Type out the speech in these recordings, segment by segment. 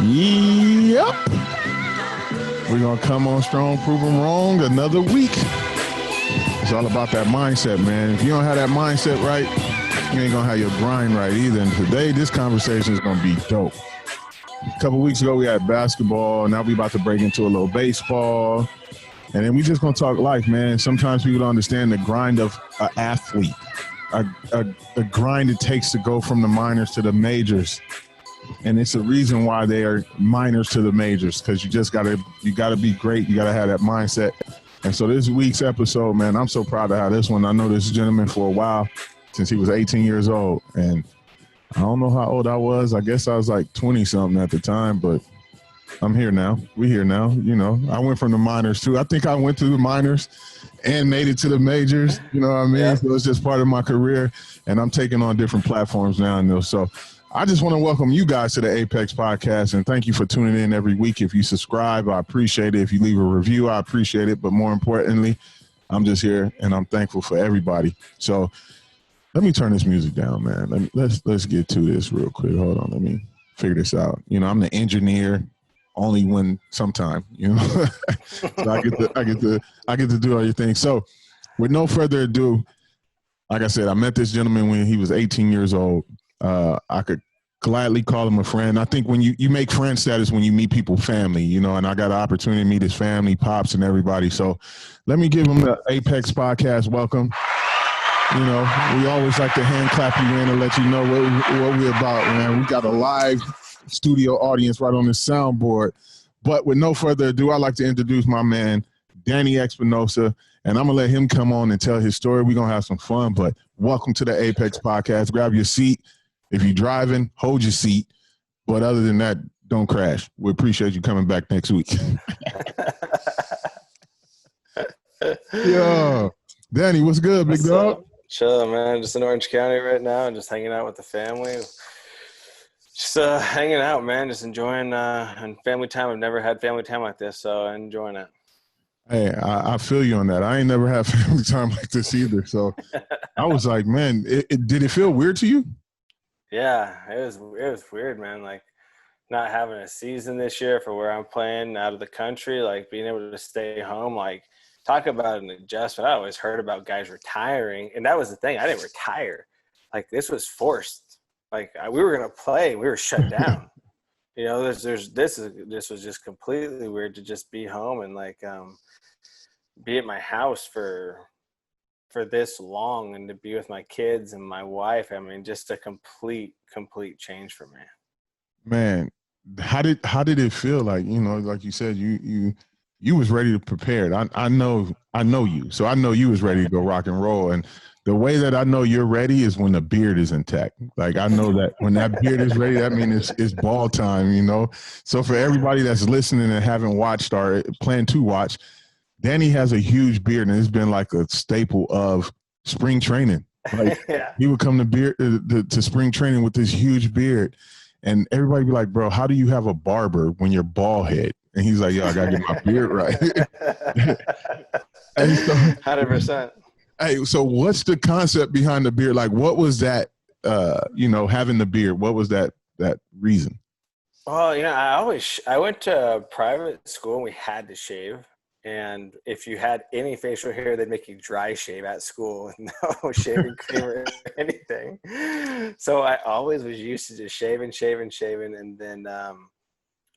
Yep. We're going to come on strong, prove them wrong another week. It's all about that mindset, man. If you don't have that mindset right, you ain't going to have your grind right either. And today, this conversation is going to be dope. A couple weeks ago, we had basketball. Now we about to break into a little baseball. And then we just going to talk life, man. Sometimes people don't understand the grind of an athlete, the grind it takes to go from the minors to the majors. And it's a reason why they are minors to the majors, because you gotta be great. You gotta have that mindset. And so this week's episode, man, I'm so proud to have this one. I know this gentleman for a while, since he was 18 years old. And I don't know how old I was. I guess I was like 20 something at the time, but I'm here now. We're here now. You know, I went from the minors too. I think I went through the minors and made it to the majors. You know what I mean? Yeah. So it's just part of my career, and I'm taking on different platforms now. And so I just want to welcome you guys to the Apex Podcast, and thank you for tuning in every week. If you subscribe, I appreciate it. If you leave a review, I appreciate it. But more importantly, I'm just here, and I'm thankful for everybody. So let me turn this music down, man. Let's get to this real quick. Hold on, let me figure this out. You know, I'm the engineer, only when sometime. You know, so I get to do all your things. So with no further ado, like I said, I met this gentleman when he was 18 years old. I could gladly call him a friend. I think when you make friend status when you meet people, family, you know, and I got an opportunity to meet his family, pops, and everybody. So let me give him the Apex Podcast welcome. You know, we always like to hand clap you in and let you know what we're about, man. We got a live studio audience right on the soundboard. But with no further ado, I'd like to introduce my man, Danny Expinosa. And I'm going to let him come on and tell his story. We're going to have some fun, but welcome to the Apex Podcast. Grab your seat. If you're driving, hold your seat. But other than that, don't crash. We appreciate you coming back next week. Yo, Danny, what's good, big dog? Chill, man. Just in Orange County right now and just hanging out with the family. Just hanging out, man. Just enjoying and family time. I've never had family time like this, so I'm enjoying it. Hey, I feel you on that. I ain't never had family time like this either. So I was like, man, did it feel weird to you? Yeah, it was weird, man. Like not having a season this year for where I'm playing out of the country, like being able to stay home, like talk about an adjustment. I always heard about guys retiring, and that was the thing. I didn't retire. Like this was forced. Like we were gonna play, we were shut down. You know, this was just completely weird to just be home and like be at my house for this long and to be with my kids and my wife. I mean, just a complete change for me. Man, how did it feel? Like, you know, like you said, you was ready to prepare. I know you. So I know you was ready to go rock and roll. And the way that I know you're ready is when the beard is intact. Like I know that when that beard is ready, that means it's ball time, you know? So for everybody that's listening and haven't watched or plan to watch, Danny has a huge beard, and it's been like a staple of spring training. Like yeah. He would come to spring training with this huge beard, and everybody be like, "Bro, how do you have a barber when you're bald head?" And he's like, "Yo, I gotta get my beard right." And so, 100%. Hey, so what's the concept behind the beard? Like, what was that? You know, having the beard. What was that reason? Well, you know, I went to a private school and we had to shave. And if you had any facial hair, they'd make you dry shave at school with no shaving cream or anything. So I always was used to just shaving. And then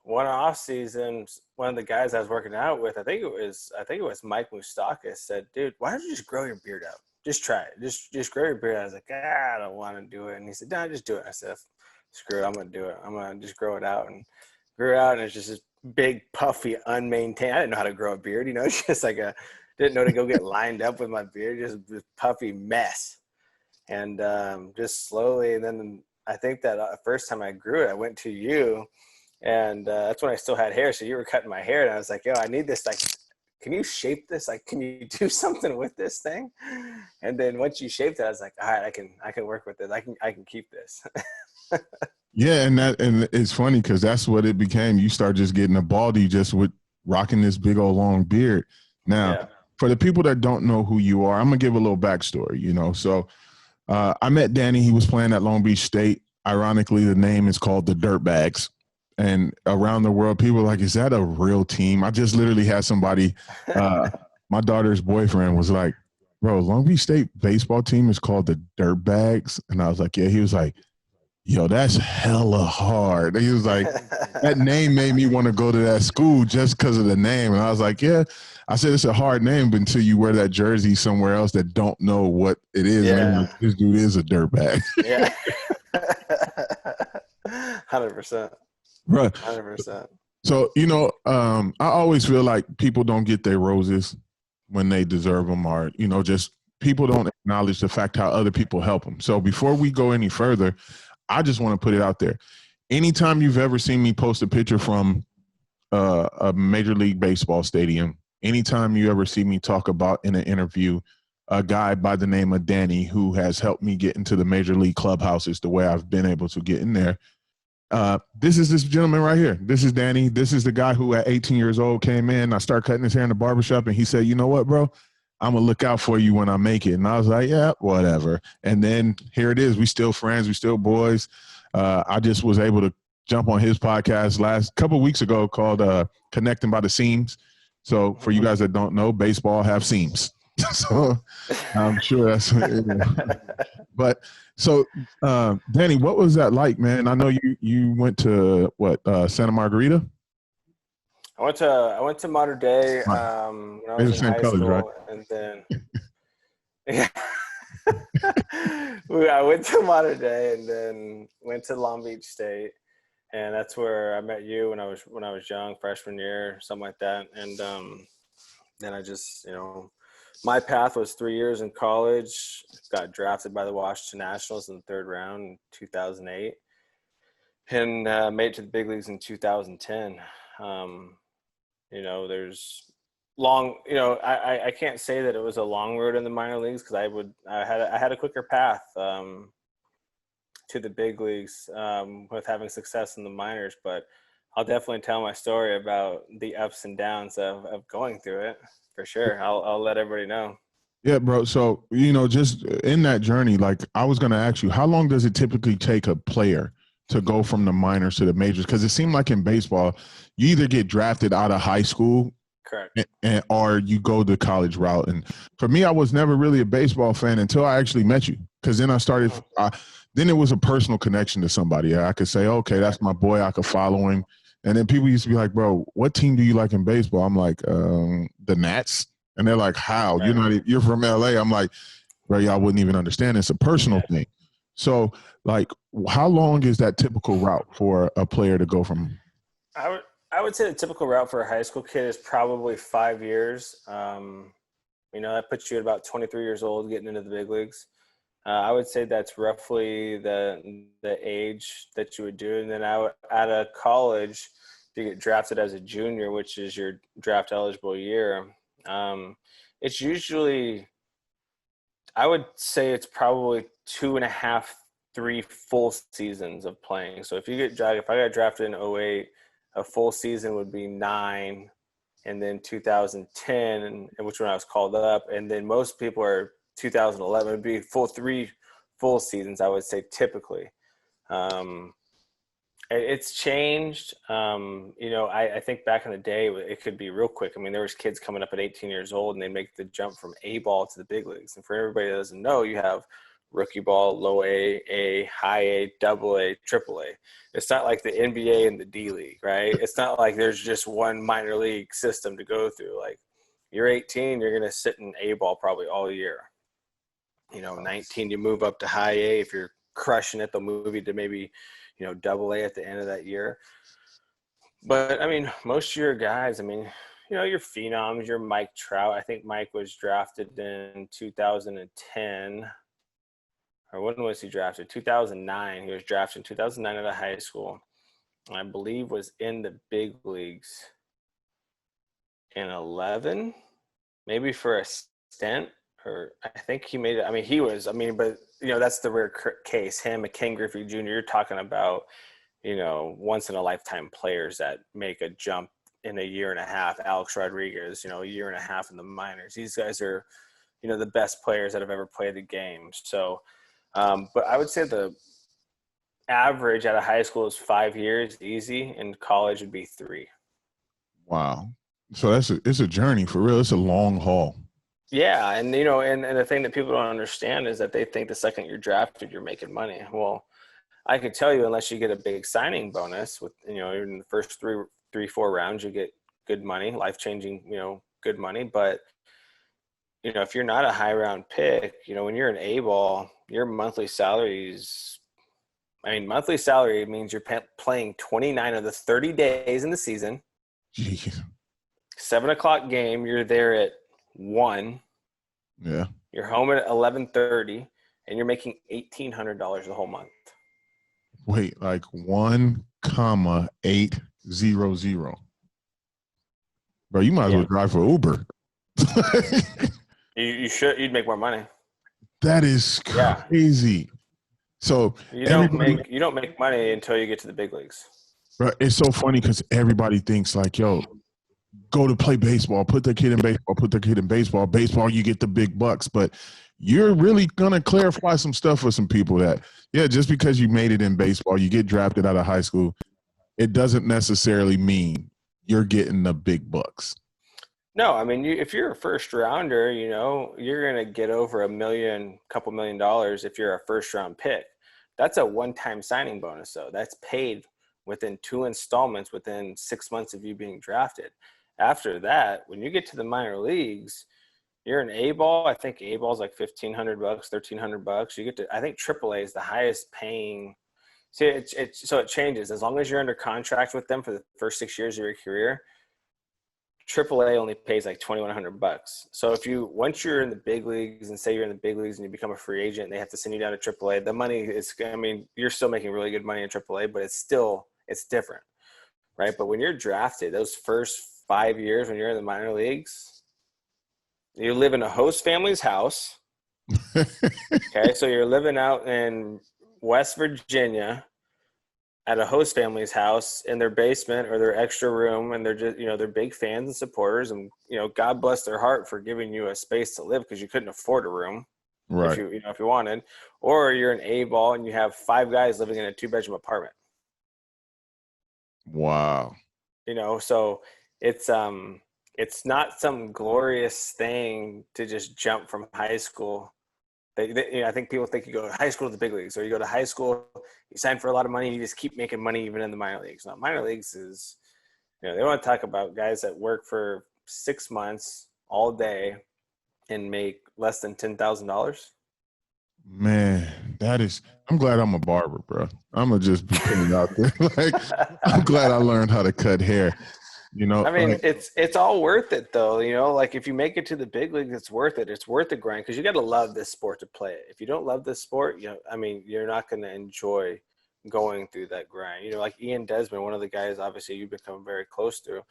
one off season, one of the guys I was working out with, I think it was Mike Moustakis, said, "Dude, why don't you just grow your beard out? Just try it. Just grow your beard." I was like, I don't want to do it. And he said, "No, just do it." I said, "Screw it, I'm gonna do it. I'm gonna just grow it out." And grew out, and it's just this big, puffy, unmaintained. I didn't know how to grow a beard, you know. It's just like didn't know to go get lined up with my beard, just this puffy mess. And just slowly, and then I think that first time I grew it, I went to you, and that's when I still had hair. So you were cutting my hair, and I was like, "Yo, I need this. Like, can you shape this? Like, can you do something with this thing?" And then once you shaped it, I was like, "All right, I can work with it. I can keep this." Yeah, and it's funny because that's what it became. You start just getting a baldy just with rocking this big old long beard. Now, for the people that don't know who you are, I'm gonna give a little backstory. You know, so I met Danny. He was playing at Long Beach State. Ironically, the name is called the Dirtbags. and around the world, people are like, is that a real team? I just literally had somebody, my daughter's boyfriend was like, bro, Long Beach State baseball team is called the Dirtbags. And I was like, yeah. He was like, yo, that's hella hard. He was like, that name made me want to go to that school just because of the name. And I was like, yeah. I said, it's a hard name, but until you wear that jersey somewhere else that don't know what it is, and they're like, this dude is a dirtbag. Yeah. 100%. Bro. 100%. So, I always feel like people don't get their roses when they deserve them, or, just people don't acknowledge the fact how other people help them. So before we go any further, I just want to put it out there. Anytime you've ever seen me post a picture from a Major League Baseball stadium, anytime you ever see me talk about in an interview a guy by the name of Danny who has helped me get into the Major League clubhouses the way I've been able to get in there, this is this gentleman right here. This is Danny. This is the guy who at 18 years old came in. I started cutting his hair in the barbershop, and he said, you know what, bro? I'm going to look out for you when I make it. And I was like, yeah, whatever. And then here it is. We still friends. We still boys. I just was able to jump on his podcast last couple of weeks ago called Connecting by the Seams. So for you guys that don't know, baseball have seams. So I'm sure that's but so Danny, what was that like, man? I know you went to Santa Margarita? I went to Mater Dei when I was in high school, right? And then yeah. I went to Mater Dei and then went to Long Beach State, and that's where I met you when I was young, freshman year, something like that. And then I just, my path was 3 years in college, got drafted by the Washington Nationals in the third round in 2008, and made it to the big leagues in 2010. There's long, I can't say that it was a long road in the minor leagues because I had a quicker path to the big leagues with having success in the minors, but I'll definitely tell my story about the ups and downs of going through it. For sure. I'll let everybody know. Yeah, bro. So, just in that journey, like I was going to ask you, how long does it typically take a player to go from the minors to the majors? Because it seemed like in baseball, you either get drafted out of high school, correct, or you go the college route. And for me, I was never really a baseball fan until I actually met you. Because then I started, then it was a personal connection to somebody. I could say, okay, that's my boy. I could follow him. And then people used to be like, bro, what team do you like in baseball? I'm like, the Nats. And they're like, how? Right. You're from LA. I'm like, bro, y'all wouldn't even understand. It's a personal thing. So, like, how long is that typical route for a player to go from? I would say the typical route for a high school kid is probably 5 years. That puts you at about 23 years old getting into the big leagues. I would say that's roughly the age that you would do. And then out of college, you get drafted as a junior, which is your draft eligible year. It's usually, I would say it's probably 2.5, 3 full seasons of playing. So if I got drafted in 2008, a full season would be 9, and then 2010, and which when I was called up, and then most people are 2011 would be 3 full seasons, I would say, typically. It's changed. I think back in the day, it could be real quick. I mean, there was kids coming up at 18 years old and they make the jump from A ball to the big leagues. And for everybody that doesn't know, you have rookie ball, low A, high A, double A, triple A. It's not like the NBA and the D League, right? It's not like there's just one minor league system to go through. Like, you're 18, you're going to sit in A ball probably all year. 19, you move up to high A. If you're crushing it, they'll move you to maybe, double A at the end of that year. But, I mean, most of your guys, your phenoms, your Mike Trout. I think Mike was drafted in 2010. Or when was he drafted? 2009. He was drafted in 2009 out of high school. I believe was in the big leagues in 11, maybe for a stint. Or I think he made it. But that's the rare case. Him, a Ken Griffey Jr. You're talking about, once in a lifetime players that make a jump in a year and a half. Alex Rodriguez, a year and a half in the minors. These guys are, the best players that have ever played the game. So, but I would say the average out of high school is 5 years easy, and college would be 3. Wow. So it's a journey for real. It's a long haul. Yeah, and and the thing that people don't understand is that they think the second you're drafted, you're making money. Well, I can tell you, unless you get a big signing bonus with in the first three, 4 rounds, you get good money, life changing, good money. But if you're not a high round pick, when you're an A ball, your monthly salaries. I mean, monthly salary means you're playing 29 of the 30 days in the season. Jeez. 7 o'clock game, you're there at 1. Yeah. You're home at 11:30, and you're making $1,800 the whole month. Wait, like 1,800. Bro, you might as well drive for Uber. You'd make more money. That is crazy. Yeah. So you don't make money until you get to the big leagues. Bro, it's so funny because everybody thinks like, yo, go to play baseball, put their kid in baseball. Baseball, you get the big bucks. But you're really gonna clarify some stuff for some people that, just because you made it in baseball, you get drafted out of high school, it doesn't necessarily mean you're getting the big bucks. No, I mean, if you're a first rounder, you're going to get over couple $1 million if you're a first round pick. That's a one-time signing bonus, though. That's paid within 2 installments within 6 months of you being drafted. After that, when you get to the minor leagues, you're an A ball. I think A ball is like $1,500, $1,300. You get to, I think AAA is the highest paying. See, so it changes. As long as you're under contract with them for the first 6 years of your career, AAA only pays like $2,100. So once you're in the big leagues, and say you're in the big leagues and you become a free agent, and they have to send you down to AAA, the money is, I mean, you're still making really good money in AAA, but it's different, right? But when you're drafted, those first 5 years when you're in the minor leagues, you live in a host family's house. Okay, so you're living out in West Virginia at a host family's house in their basement or their extra room, and they're just, they're big fans and supporters, and God bless their heart for giving you a space to live because you couldn't afford a room, right? If you wanted, or you're an A ball and you have 5 guys living in a 2-bedroom apartment. Wow. So it's not some glorious thing to just jump from high school. I think people think you go to high school to the big leagues, or you go to high school, you sign for a lot of money, and you just keep making money even in the minor leagues. Now, minor leagues is, they want to talk about guys that work for 6 months all day and make less than $10,000. Man, I'm glad I'm a barber, bro. I'm going to just be putting it out there. Like, I'm glad I learned how to cut hair. I mean, it's all worth it, though. Like if you make it to the big leagues, it's worth it. It's worth the grind because you got to love this sport to play it. If you don't love this sport, you're not going to enjoy going through that grind. Like Ian Desmond, one of the guys, obviously you've become very close to.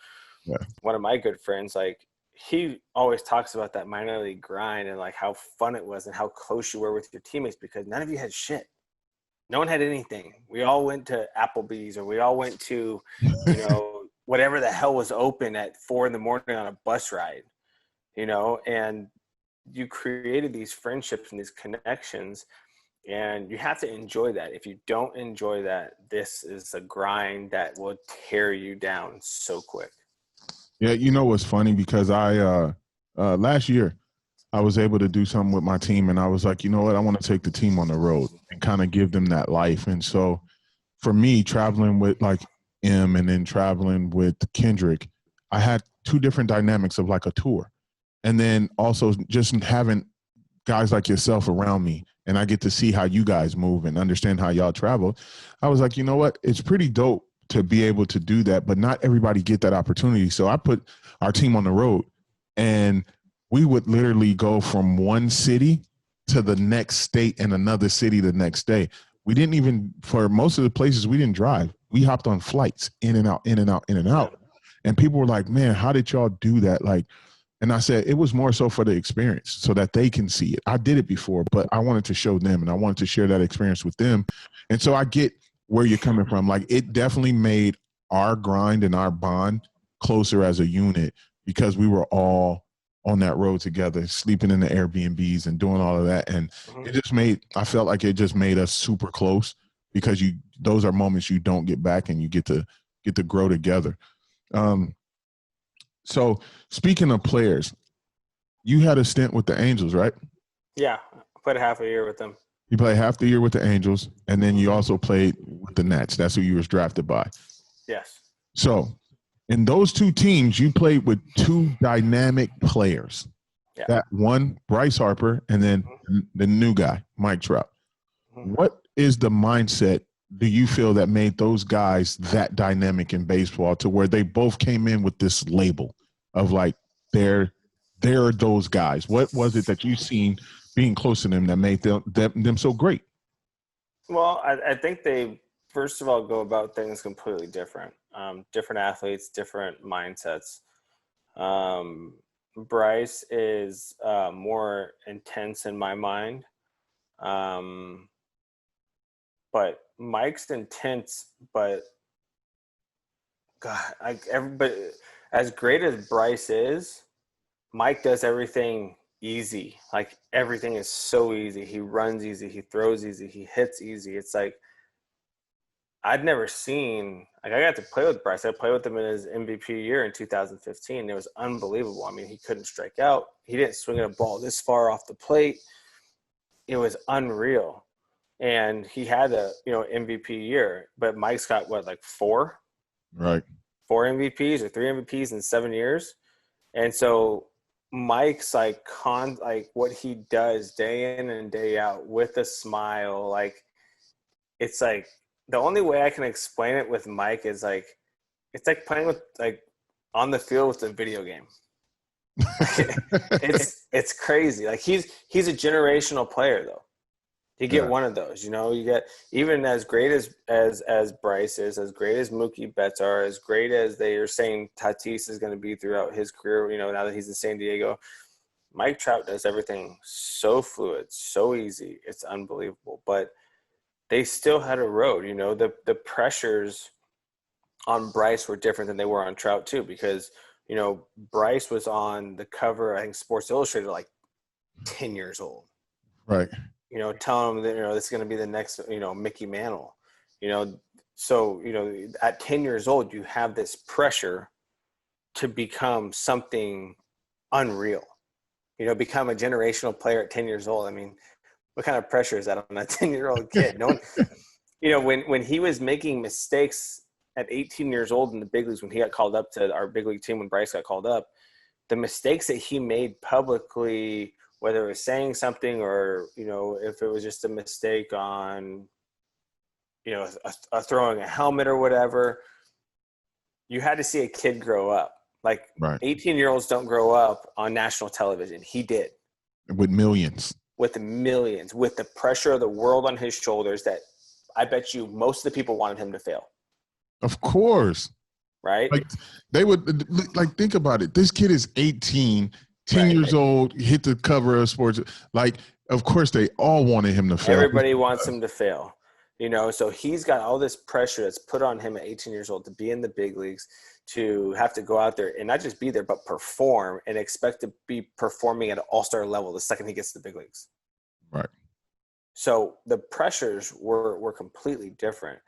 Yeah. One of my good friends, like he always talks about that minor league grind and like how fun it was and how close you were with your teammates because none of you had shit. No one had anything. We all went to Applebee's, or we all went to, whatever the hell was open at 4 a.m. on a bus ride, and you created these friendships and these connections, and you have to enjoy that. If you don't enjoy that, this is a grind that will tear you down so quick. Yeah. What's funny, because I last year I was able to do something with my team, and I was like, you know what, I want to take the team on the road and kind of give them that life. And so for me, traveling with like and then traveling with Kendrick, I had 2 different dynamics of like a tour. And then also just having guys like yourself around me, and I get to see how you guys move and understand how y'all travel. I was like, you know what? It's pretty dope to be able to do that, but not everybody get that opportunity. So I put our team on the road, and we would literally go from one city to the next state and another city the next day. We didn't even, for most of the places, we didn't drive. We hopped on flights in and out, in and out, in and out. And people were like, man, how did y'all do that? Like, and I said, it was more so for the experience so that they can see it. I did it before, but I wanted to show them, and I wanted to share that experience with them. And so I get where you're coming from. Like, it definitely made our grind and our bond closer as a unit because we were all on that road together, sleeping in the Airbnbs and doing all of that. And it just I felt like it just made us super close. because those are moments you don't get back, and you get to grow together. So speaking of players, you had a stint with the Angels, right? Yeah, I played half a year with them. You played half the year with the Angels, and then you also played with the Nats. That's who you was drafted by. Yes. So in those two teams, you played with two dynamic players. Yeah. That one, Bryce Harper, and then the new guy, Mike Trout. What is the mindset do you feel that made those guys that dynamic in baseball, to where they both came in with this label of like they're those guys? What was it that you seen being close to them that made them so great? Well, I think they, first of all, go about things completely different. Different athletes, different mindsets. Bryce is more intense in my mind. But Mike's intense, but God, everybody, as great as Bryce is, Mike does everything easy. Like everything is so easy. He runs easy. He throws easy. He hits easy. It's like I'd never seen. Like I got to play with Bryce. I played with him in his MVP year in 2015. It was unbelievable. I mean, he couldn't strike out. He didn't swing at a ball this far off the plate. It was unreal. And he had a MVP year, but Mike's got what, like four MVPs or three MVPs in 7 years. And so Mike's like what he does day in and day out with a smile, like it's like the only way I can explain it with Mike is like it's like playing with like on the field with a video game. it's crazy. Like he's a generational player though. You get one of those, you get, even as great as Bryce is, as great as Mookie Betts are, as great as they are saying Tatis is going to be throughout his career, now that he's in San Diego, Mike Trout does everything so fluid, so easy. It's unbelievable. But they still had a road, the pressures on Bryce were different than they were on Trout too, because, Bryce was on the cover, I think Sports Illustrated, like 10 years old. Right. Telling them that, this is going to be the next, Mickey Mantle, so, at 10 years old, you have this pressure to become something unreal, become a generational player at 10 years old. I mean, what kind of pressure is that on a 10-year-old kid? No one, when he was making mistakes at 18 years old in the big leagues, when he got called up to our big league team, when Bryce got called up, the mistakes that he made publicly, whether it was saying something or, if it was just a mistake on, throwing a helmet or whatever, you had to see a kid grow up. Like 18-year-olds don't grow up on national television. He did. With millions. With the pressure of the world on his shoulders that I bet you most of the people wanted him to fail. Of course. Right? Like they would, like, think about it. This kid is 18, 10 years old, hit the cover of Sports. Like, of course, they all wanted him to fail. Everybody wants him to fail. So he's got all this pressure that's put on him at 18 years old to be in the big leagues, to have to go out there and not just be there, but perform, and expect to be performing at an all-star level the second he gets to the big leagues. Right. So the pressures were completely different.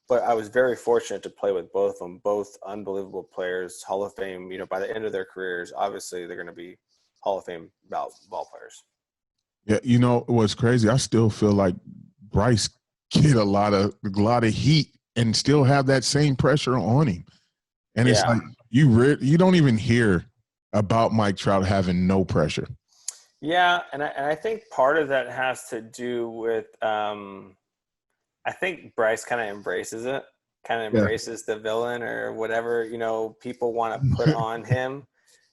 But I was very fortunate to play with both of them, both unbelievable players, Hall of Fame. By the end of their careers, obviously they're going to be Hall of Fame ball players. Yeah, what's crazy? I still feel like Bryce get a lot of heat and still have that same pressure on him, and it's like you don't even hear about Mike Trout having no pressure. Yeah, and I think part of that has to do with I think Bryce kind of embraces it, embraces the villain or whatever, people want to put on him,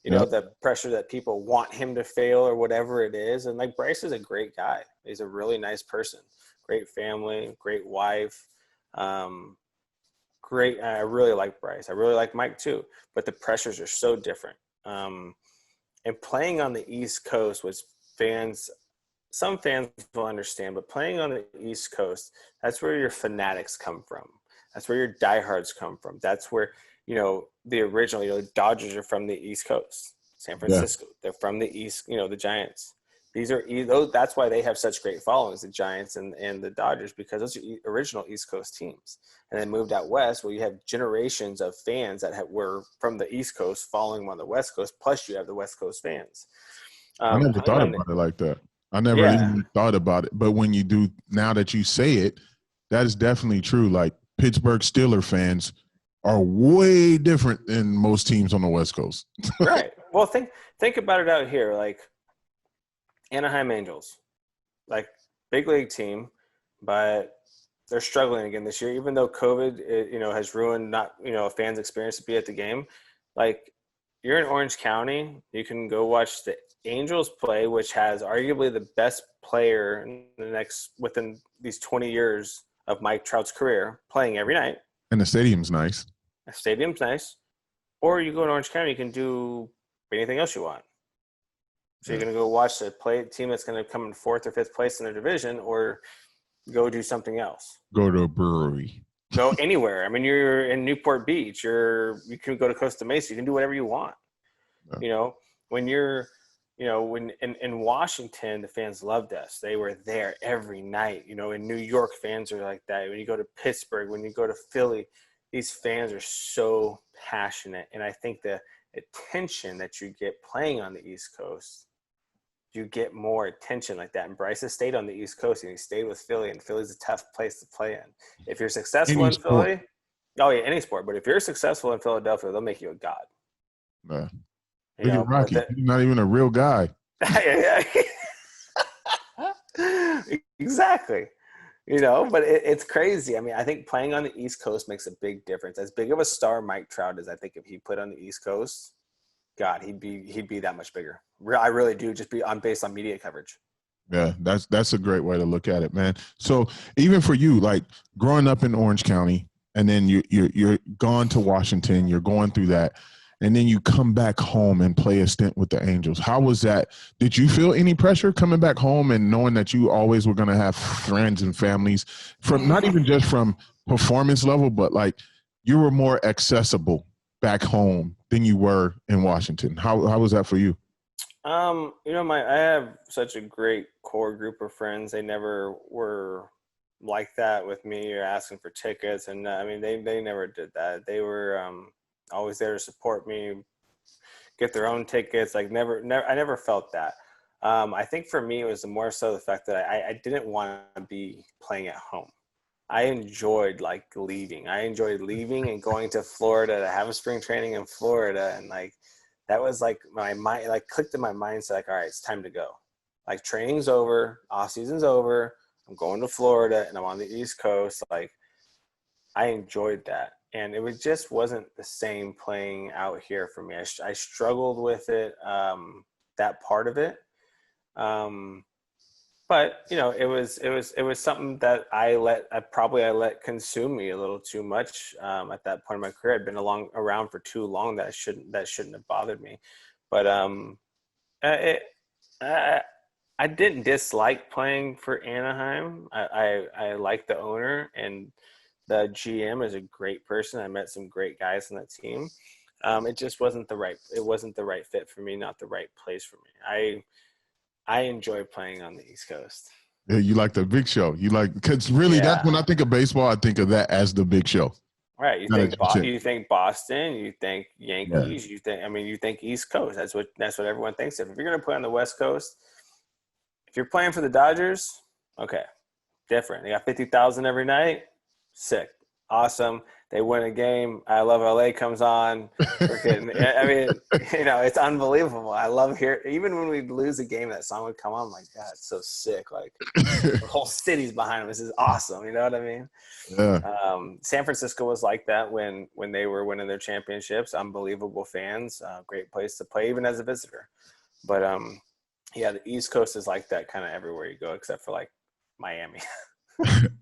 the pressure that people want him to fail or whatever it is. And like Bryce is a great guy. He's a really nice person, great family, great wife. Great. I really like Bryce. I really like Mike too, but the pressures are so different. And playing on the East Coast was some fans will understand, but playing on the East Coast, that's where your fanatics come from. That's where your diehards come from. That's where, the original, Dodgers are from the East Coast, San Francisco. Yeah. They're from the East, the Giants. That's why they have such great followings, the Giants and the Dodgers, because those are original East Coast teams. And then moved out west, where you have generations of fans that were from the East Coast following them on the West Coast. Plus, you have the West Coast fans. I never thought about it like that. I never Yeah. even thought about it. But when you do, now that you say it, that is definitely true. Like Pittsburgh Steelers fans are way different than most teams on the West Coast. Right. Well, think about it out here. Like Anaheim Angels, like big league team, but they're struggling again this year. Even though COVID, has ruined a fan's experience to be at the game. Like you're in Orange County, you can go watch the Angels play, which has arguably the best player within these 20 years of Mike Trout's career, playing every night. And the stadium's nice. The stadium's nice. Or you go to Orange County, you can do anything else you want. So you're going to go watch a team that's going to come in 4th or 5th place in their division, or go do something else. Go to a brewery. Go anywhere. I mean, you're in Newport Beach. You can go to Costa Mesa. You can do whatever you want. Yeah. When you're – when in Washington, the fans loved us. They were there every night. In New York, fans are like that. When you go to Pittsburgh, when you go to Philly, these fans are so passionate. And I think the attention that you get playing on the East Coast, you get more attention like that. And Bryce has stayed on the East Coast, and he stayed with Philly, and Philly's a tough place to play in. If you're successful in Philly, any sport. But if you're successful in Philadelphia, they'll make you a god. Yeah. Look at Rocky. He's not even a real guy. Exactly. But it's crazy. I mean, I think playing on the East Coast makes a big difference. As big of a star Mike Trout is, I think if he put on the East Coast, God, he'd be that much bigger. I really do, just based on media coverage. Yeah, that's a great way to look at it, man. So even for you, like growing up in Orange County, and then you're gone to Washington, you're going through that. And then you come back home and play a stint with the Angels. How was that? Did you feel any pressure coming back home and knowing that you always were going to have friends and families, from not even just from performance level, but like you were more accessible back home than you were in Washington? How was that for you? I have such a great core group of friends. They never were like that with me or asking for tickets. And they never did that. They were, always there to support me, get their own tickets. Like I never felt that. I think for me, it was more so the fact that I didn't want to be playing at home. I enjoyed leaving. I enjoyed leaving and going to Florida to have a spring training in Florida. And that was my mind, clicked in my mindset. All right, it's time to go. Training's over, off season's over. I'm going to Florida and I'm on the East Coast. I enjoyed that. And it just wasn't the same playing out here for me. I struggled with it, that part of it. But it was something that I let consume me a little too much at that point in my career. I'd been around for too long that shouldn't have bothered me. But I didn't dislike playing for Anaheim. I liked the owner, and the GM is a great person. I met some great guys on that team. It just wasn't the right fit for me, not the right place for me. I enjoy playing on the East Coast. Yeah, you like the big show. Because really that's when I think of baseball, I think of that as the big show. Right. You think Boston, you think Yankees, yeah. You think East Coast. That's what everyone thinks of. If you're going to play on the West Coast, if you're playing for the Dodgers, okay, different. They got 50,000 every night. Sick. Awesome. They win a game. I Love LA comes on. It's unbelievable. I love hearing, even when we lose a game, that song would come on. I'm like, God, it's so sick. The whole city's behind them. This is awesome. You know what I mean? Yeah. San Francisco was like that when they were winning their championships. Unbelievable fans. Great place to play, even as a visitor. But, the East Coast is like that kind of everywhere you go, except for Miami.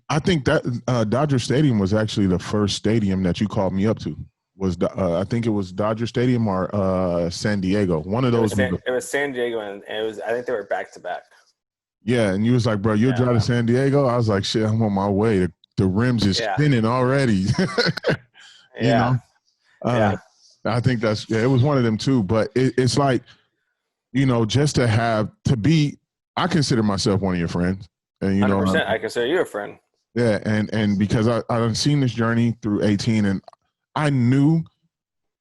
I think that Dodger Stadium was actually the first stadium that you called me up to. I think it was Dodger Stadium or San Diego. One of those. It was San Diego, and it was. I think they were back to back. Yeah, and you was like, bro, you'll drive to San Diego? I was like, shit, I'm on my way. The rims is spinning already. I think it was one of them too. But it's just to be I consider myself one of your friends, and 100%. I consider you a friend. yeah, and because I've seen this journey through 18, and I knew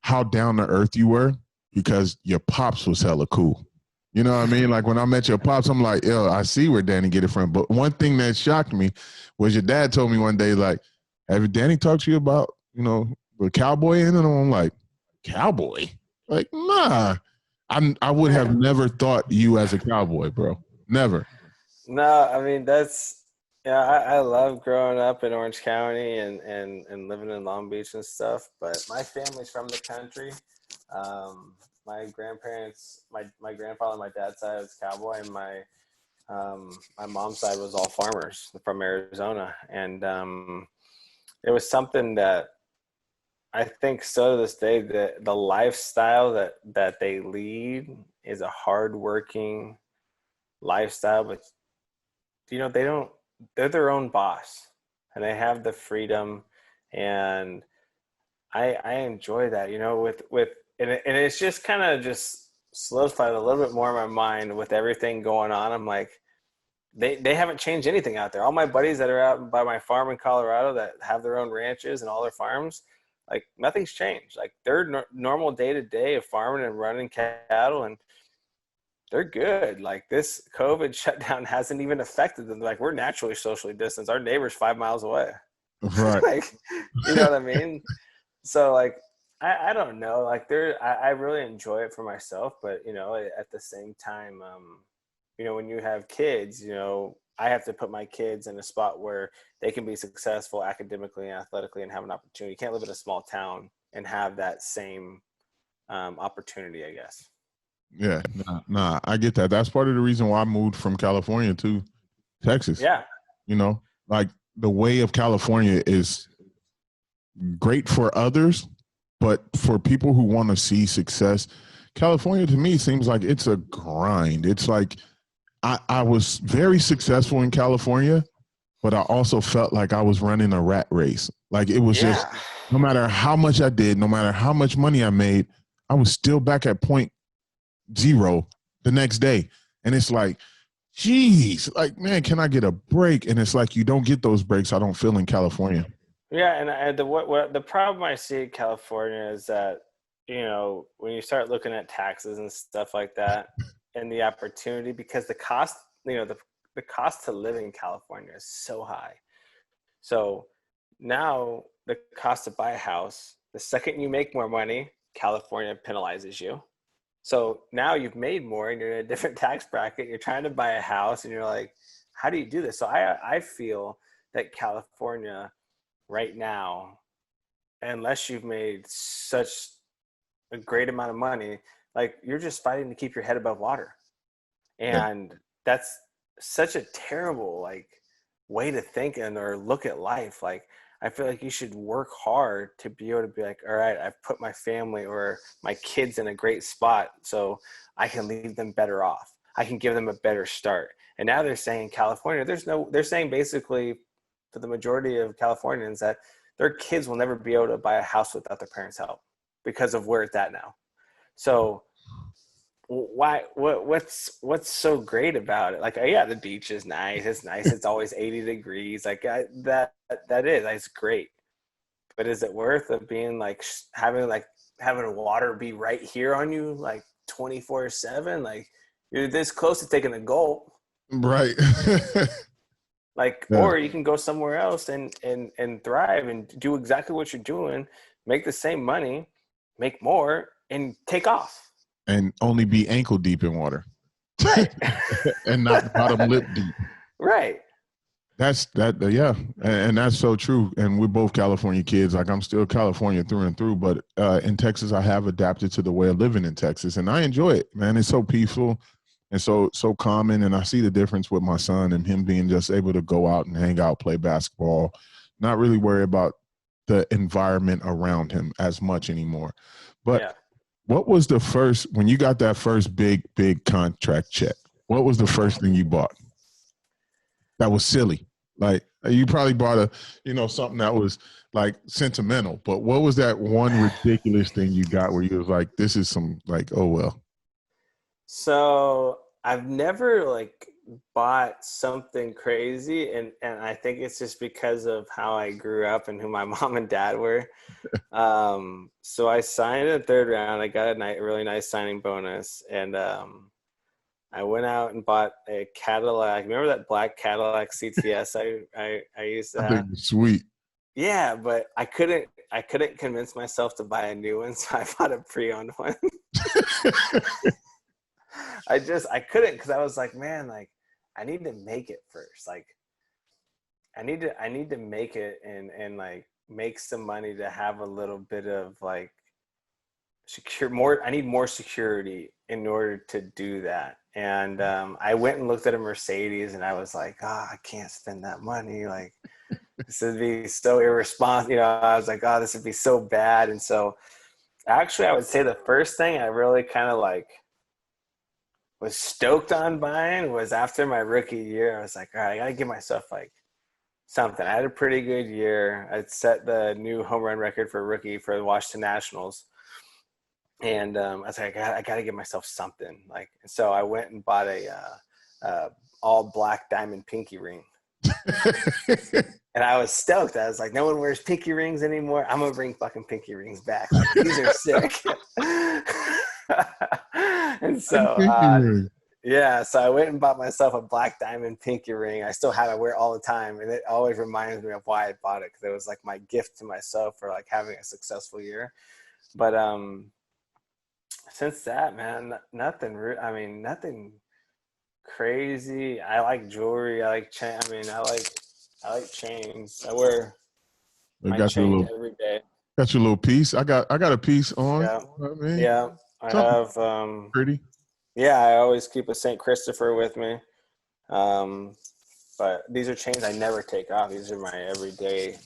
how down to earth you were because your pops was hella cool. You know what I mean? Like when I met your pops, I'm like, yo, I see where Danny get it from. But one thing that shocked me was your dad told me one day, like, have Danny talked to you about, the cowboy in it? And I'm like, cowboy? Like, nah. I would have never thought you as a cowboy, bro. Never. No, I mean yeah, I love growing up in Orange County and living in Long Beach and stuff. But my family's from the country. My grandparents, my grandfather on my dad's side was cowboy, and my mom's side was all farmers from Arizona, and it was something that I think so to this day that the lifestyle that they lead is a hardworking lifestyle, but they're their own boss and they have the freedom, and I enjoy that, and it's just kind of just solidified a little bit more in my mind with everything going on. I'm like, they haven't changed anything out there. All my buddies that are out by my farm in Colorado that have their own ranches and all their farms, like nothing's changed. Like their normal day to day of farming and running cattle, and they're good. Like this COVID shutdown hasn't even affected them. Like we're naturally socially distanced. Our neighbor's 5 miles away. Right. Like, you know what I mean? So like, I don't know. Like I really enjoy it for myself, but at the same time, when you have kids, I have to put my kids in a spot where they can be successful academically and athletically and have an opportunity. You can't live in a small town and have that same opportunity, I guess. Yeah, nah, I get that. That's part of the reason why I moved from California to Texas. Yeah. Like the way of California is great for others, but for people who want to see success, California to me seems like it's a grind. It's like I was very successful in California, but I also felt like I was running a rat race. Like it was just, no matter how much I did, no matter how much money I made, I was still back at point zero the next day. And it's like, geez, like, man, can I get a break? And it's like, you don't get those breaks, I don't feel, in California. Yeah. And the problem I see in California is that, when you start looking at taxes and stuff like that and the opportunity, because the cost, the cost to live in California is so high. So now the cost to buy a house, the second you make more money, California penalizes you. So now you've made more and you're in a different tax bracket. You're trying to buy a house and you're like, how do you do this? So I feel that California right now, unless you've made such a great amount of money, like you're just fighting to keep your head above water. And that's such a terrible way to think or look at life. Like I feel like you should work hard to be able to be like, all right, I've put my family or my kids in a great spot so I can leave them better off. I can give them a better start. And now they're saying in California, they're saying basically for the majority of Californians that their kids will never be able to buy a house without their parents' help because of where it's at now. So what's so great about it? Like, the beach is nice. It's nice. It's always 80 degrees. Like that's great. But is it worth of being like having water be right here on you, like 24/7? Like you're this close to taking a gulp. Right. Or you can go somewhere else and thrive and do exactly what you're doing, make the same money, make more, and take off. And only be ankle deep in water. Right. And not bottom lip deep. Right. Yeah. And that's so true. And we're both California kids. Like I'm still California through and through, but in Texas, I have adapted to the way of living in Texas and I enjoy it, man. It's so peaceful and so common. And I see the difference with my son and him being just able to go out and hang out, play basketball, not really worry about the environment around him as much anymore. But what was the first, when you got that first big contract check, what was the first thing you bought? That was silly. Like you probably bought something that was like sentimental, but what was that one ridiculous thing you got where you was like, this is some like, oh, well. So I've never bought something crazy, and I think it's just because of how I grew up and who my mom and dad were. So I signed in the third round. I got a really nice signing bonus, and I went out and bought a Cadillac. Remember that black Cadillac CTS I used to I have? think it's sweet. Yeah, but I couldn't convince myself to buy a new one, so I bought a pre-owned one. I couldn't, because I was like, man, like I need to make it first. Like I need to make it and like make some money to have a little bit of like I need more security in order to do that. And I went and looked at a Mercedes, and I was like, I can't spend that money. Like this would be so irresponsible. I was like, this would be so bad. And so actually I would say the first thing I really kind of like was stoked on buying was after my rookie year. I was like, all right, I got to give myself like something. I had a pretty good year. I set the new home run record for rookie for the Washington Nationals. And I was like, I got to give myself something. Like, so I went and bought a all black diamond pinky ring. And I was stoked. I was like, no one wears pinky rings anymore. I'm going to bring fucking pinky rings back. Like, these are sick. And so, yeah, so I went and bought myself a black diamond pinky ring. I still have it. I wear it all the time. And it always reminds me of why I bought it, because it was like my gift to myself for like having a successful year. But since that, man, nothing crazy. I like jewelry. I like chain. I like chains. I wear my chain every day. Got your little piece. I got a piece on. Yeah. You know what I mean? Yeah. I have pretty. Yeah, I always keep a St. Christopher with me. But these are chains I never take off. These are my everyday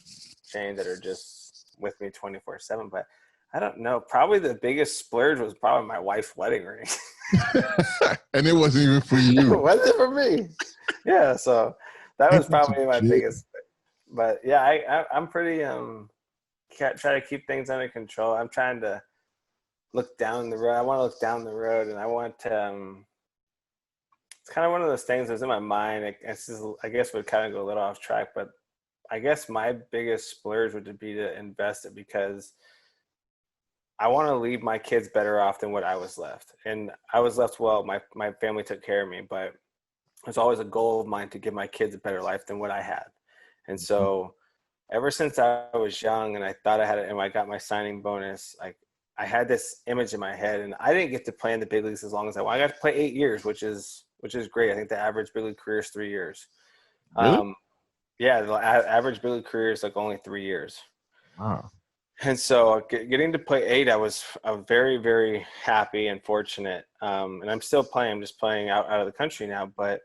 chains that are just with me 24/7. But I don't know. Probably the biggest splurge was probably my wife's wedding ring. And it wasn't even for you. It wasn't for me. Yeah, so that was probably my biggest. But yeah, I'm pretty try to keep things under control. I'm trying to look down the road. I want to look down the road, and I want to. It's kind of one of those things that's in my mind. I guess would kind of go a little off track, but I guess my biggest splurge would be to invest it, because I want to leave my kids better off than what I was left. And I was left well. My family took care of me, but it's always a goal of mine to give my kids a better life than what I had. And so ever since I was young and I thought I had it, and I got my signing bonus, like I had this image in my head, and I didn't get to play in the big leagues as long as I got to play 8 years, which is great. I think the average big league career is 3 years. Really? Yeah, the average big league career is like only 3 years. Wow. And so getting to play 8, I was very, very happy and fortunate. And I'm still playing. I'm just playing out of the country now. But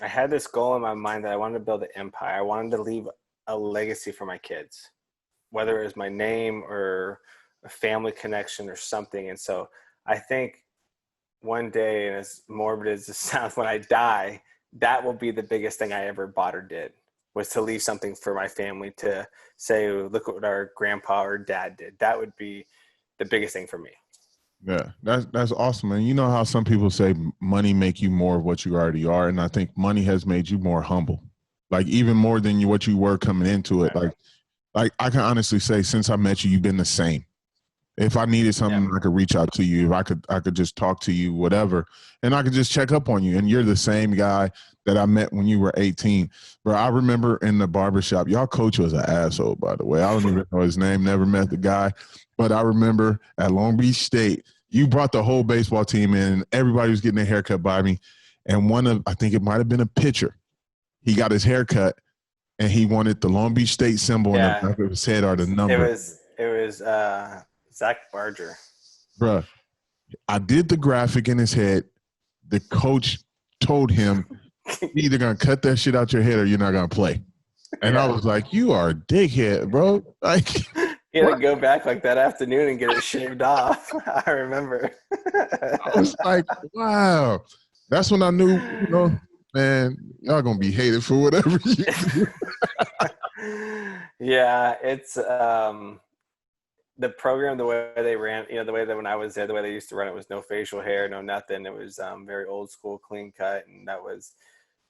I had this goal in my mind that I wanted to build an empire. I wanted to leave a legacy for my kids, whether it was my name or a family connection or something. And so I think one day, and as morbid as it sounds, when I die, that will be the biggest thing I ever bought or did, was to leave something for my family to say, look what our grandpa or dad did. That would be the biggest thing for me. Yeah, that's awesome. And you know how some people say money make you more of what you already are. And I think money has made you more humble, like even more than what you were coming into it. Like I can honestly say, since I met you, you've been the same. If I needed something, I could reach out to you. If I could just talk to you, whatever, and I could just check up on you. And you're the same guy that I met when you were 18. Bro, I remember in the barbershop, y'all coach was an asshole, by the way. I don't even know his name, never met the guy. But I remember at Long Beach State, you brought the whole baseball team in. Everybody was getting a haircut by me. And I think it might have been a pitcher. He got his haircut, and he wanted the Long Beach State symbol in the back of his head or the number. It was Zach Barger. Bruh, I did the graphic in his head. The coach told him, you're either going to cut that shit out your head or you're not going to play. And I was like, you are a dickhead, bro. Like, he had to go back like that afternoon and get it shaved off. I remember. I was like, wow. That's when I knew, man, y'all going to be hated for whatever you do. Yeah, it's the program, the way they ran, the way that when I was there, the way they used to run it was no facial hair, no nothing. It was very old school, clean cut. And that was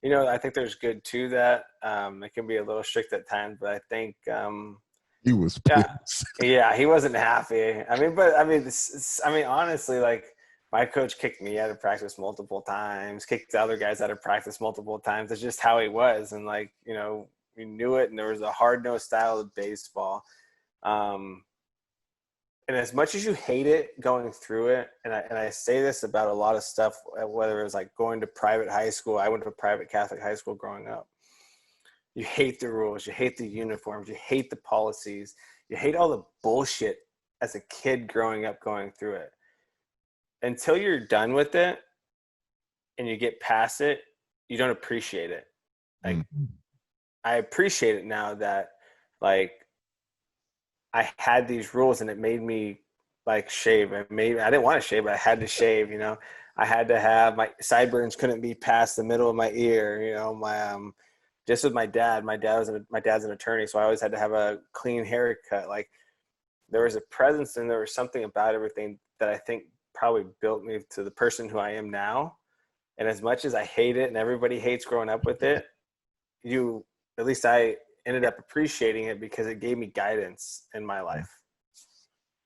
I think there's good to that. It can be a little strict at times, but I think, He was yeah, pissed. yeah, he wasn't happy. Honestly, like my coach kicked me out of practice multiple times, kicked the other guys out of practice multiple times. It's just how he was, and we knew it. And there was a hard-nosed style of baseball. Um, and as much as you hate it going through it, and I say this about a lot of stuff, whether it was like going to private high school. I went to a private Catholic high school growing up. You hate the rules, you hate the uniforms, you hate the policies, you hate all the bullshit as a kid growing up going through it. Until you're done with it and you get past it, you don't appreciate it. Like I appreciate it now that like I had these rules and it made me like shave. I didn't want to shave, but I had to shave, I had to have my sideburns couldn't be past the middle of my ear, my just with my dad. My dad's an attorney, so I always had to have a clean haircut. Like there was a presence and there was something about everything that I think probably built me to the person who I am now. And as much as I hate it and everybody hates growing up with it, at least I ended up appreciating it because it gave me guidance in my life.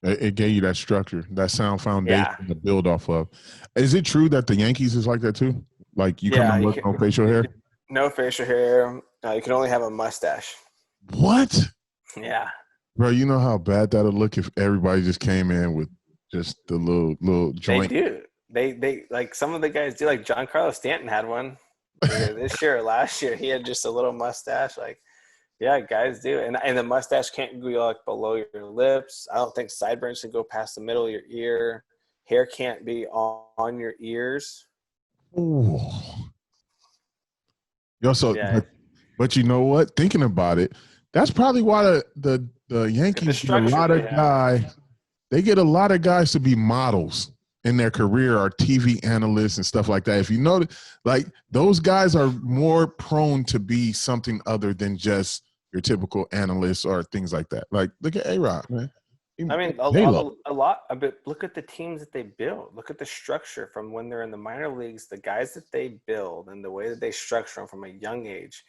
It gave you that structure, that sound foundation Yeah. to build off of. Is it true that the Yankees is like that too? Like you come to work on facial hair? No facial hair. You can only have a mustache. What? Yeah. Bro, you know how bad that'll look if everybody just came in with just the little joint. They do. They like some of the guys do. Like John Carlos Stanton had one this year or last year. He had just a little mustache. Like, yeah, guys do. And the mustache can't go like below your lips. I don't think sideburns can go past the middle of your ear. Hair can't be on your ears. Ooh. Yo, Yeah. but you know what? Thinking about it, that's probably why the Yankees get a lot of guys. They get a lot of guys to be models in their career or TV analysts and stuff like that. If you notice, like those guys are more prone to be something other than just your typical analyst or things like that. Like look at A-Rod, man. A lot of it. Look at the teams that they build. Look at the structure from when they're in the minor leagues, the guys that they build and the way that they structure them from a young age.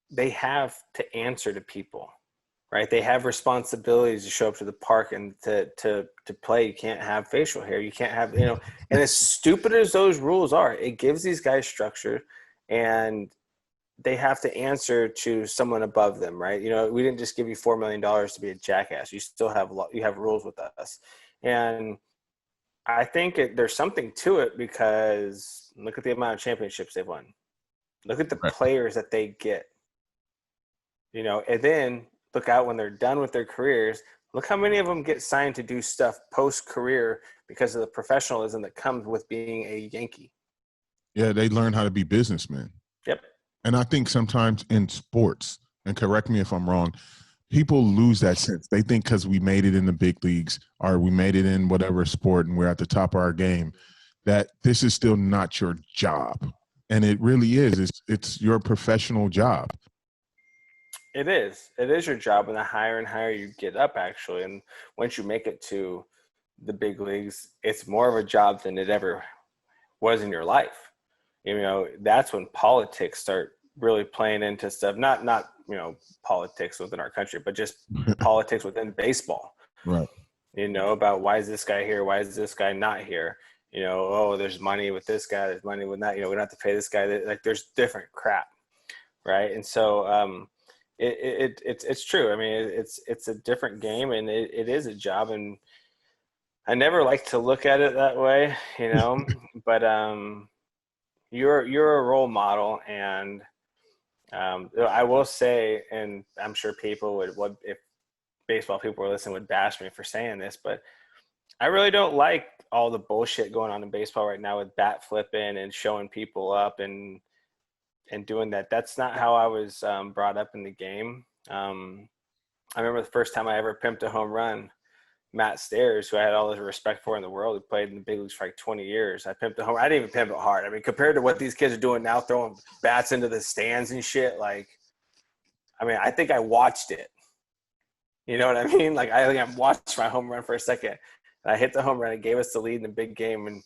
They have to answer to people, right? They have responsibilities to show up to the park and to play. You can't have facial hair. You can't have, and as stupid as those rules are, it gives these guys structure and they have to answer to someone above them, right? We didn't just give you $4 million to be a jackass. You still have you have rules with us. And I think there's something to it because look at the amount of championships they've won. Look at the players that they get, and then look out when they're done with their careers. Look how many of them get signed to do stuff post-career because of the professionalism that comes with being a Yankee. Yeah, they learn how to be businessmen. Yep. And I think sometimes in sports, and correct me if I'm wrong, people lose that sense. They think because we made it in the big leagues or we made it in whatever sport and we're at the top of our game, that this is still not your job. And it really is. It's your professional job. It is. It is your job, and the higher and higher you get up, actually. And once you make it to the big leagues, it's more of a job than it ever was in your life. That's when politics start really playing into stuff. Not politics within our country, but just politics within baseball. Right. About why is this guy here? Why is this guy not here? There's money with this guy. There's money with that. We don't have to pay this guy. Like there's different crap, right? And so it's true. I mean, it's a different game, and it is a job. And I never like to look at it that way, but you're a role model, and I will say, and I'm sure people if baseball people were listening would bash me for saying this, but I really don't like all the bullshit going on in baseball right now with bat flipping and showing people up and doing that. That's not how I was brought up in the game. I remember the first time I ever pimped a home run. Matt Stairs, who I had all the respect for in the world, who played in the big leagues for like 20 years. I pimped a home. I didn't even pimp it hard. I mean, compared to what these kids are doing now, throwing bats into the stands and shit, I think I watched it. You know what I mean? Like, I think I watched my home run for a second. And I hit the home run. It gave us the lead in the big game. And,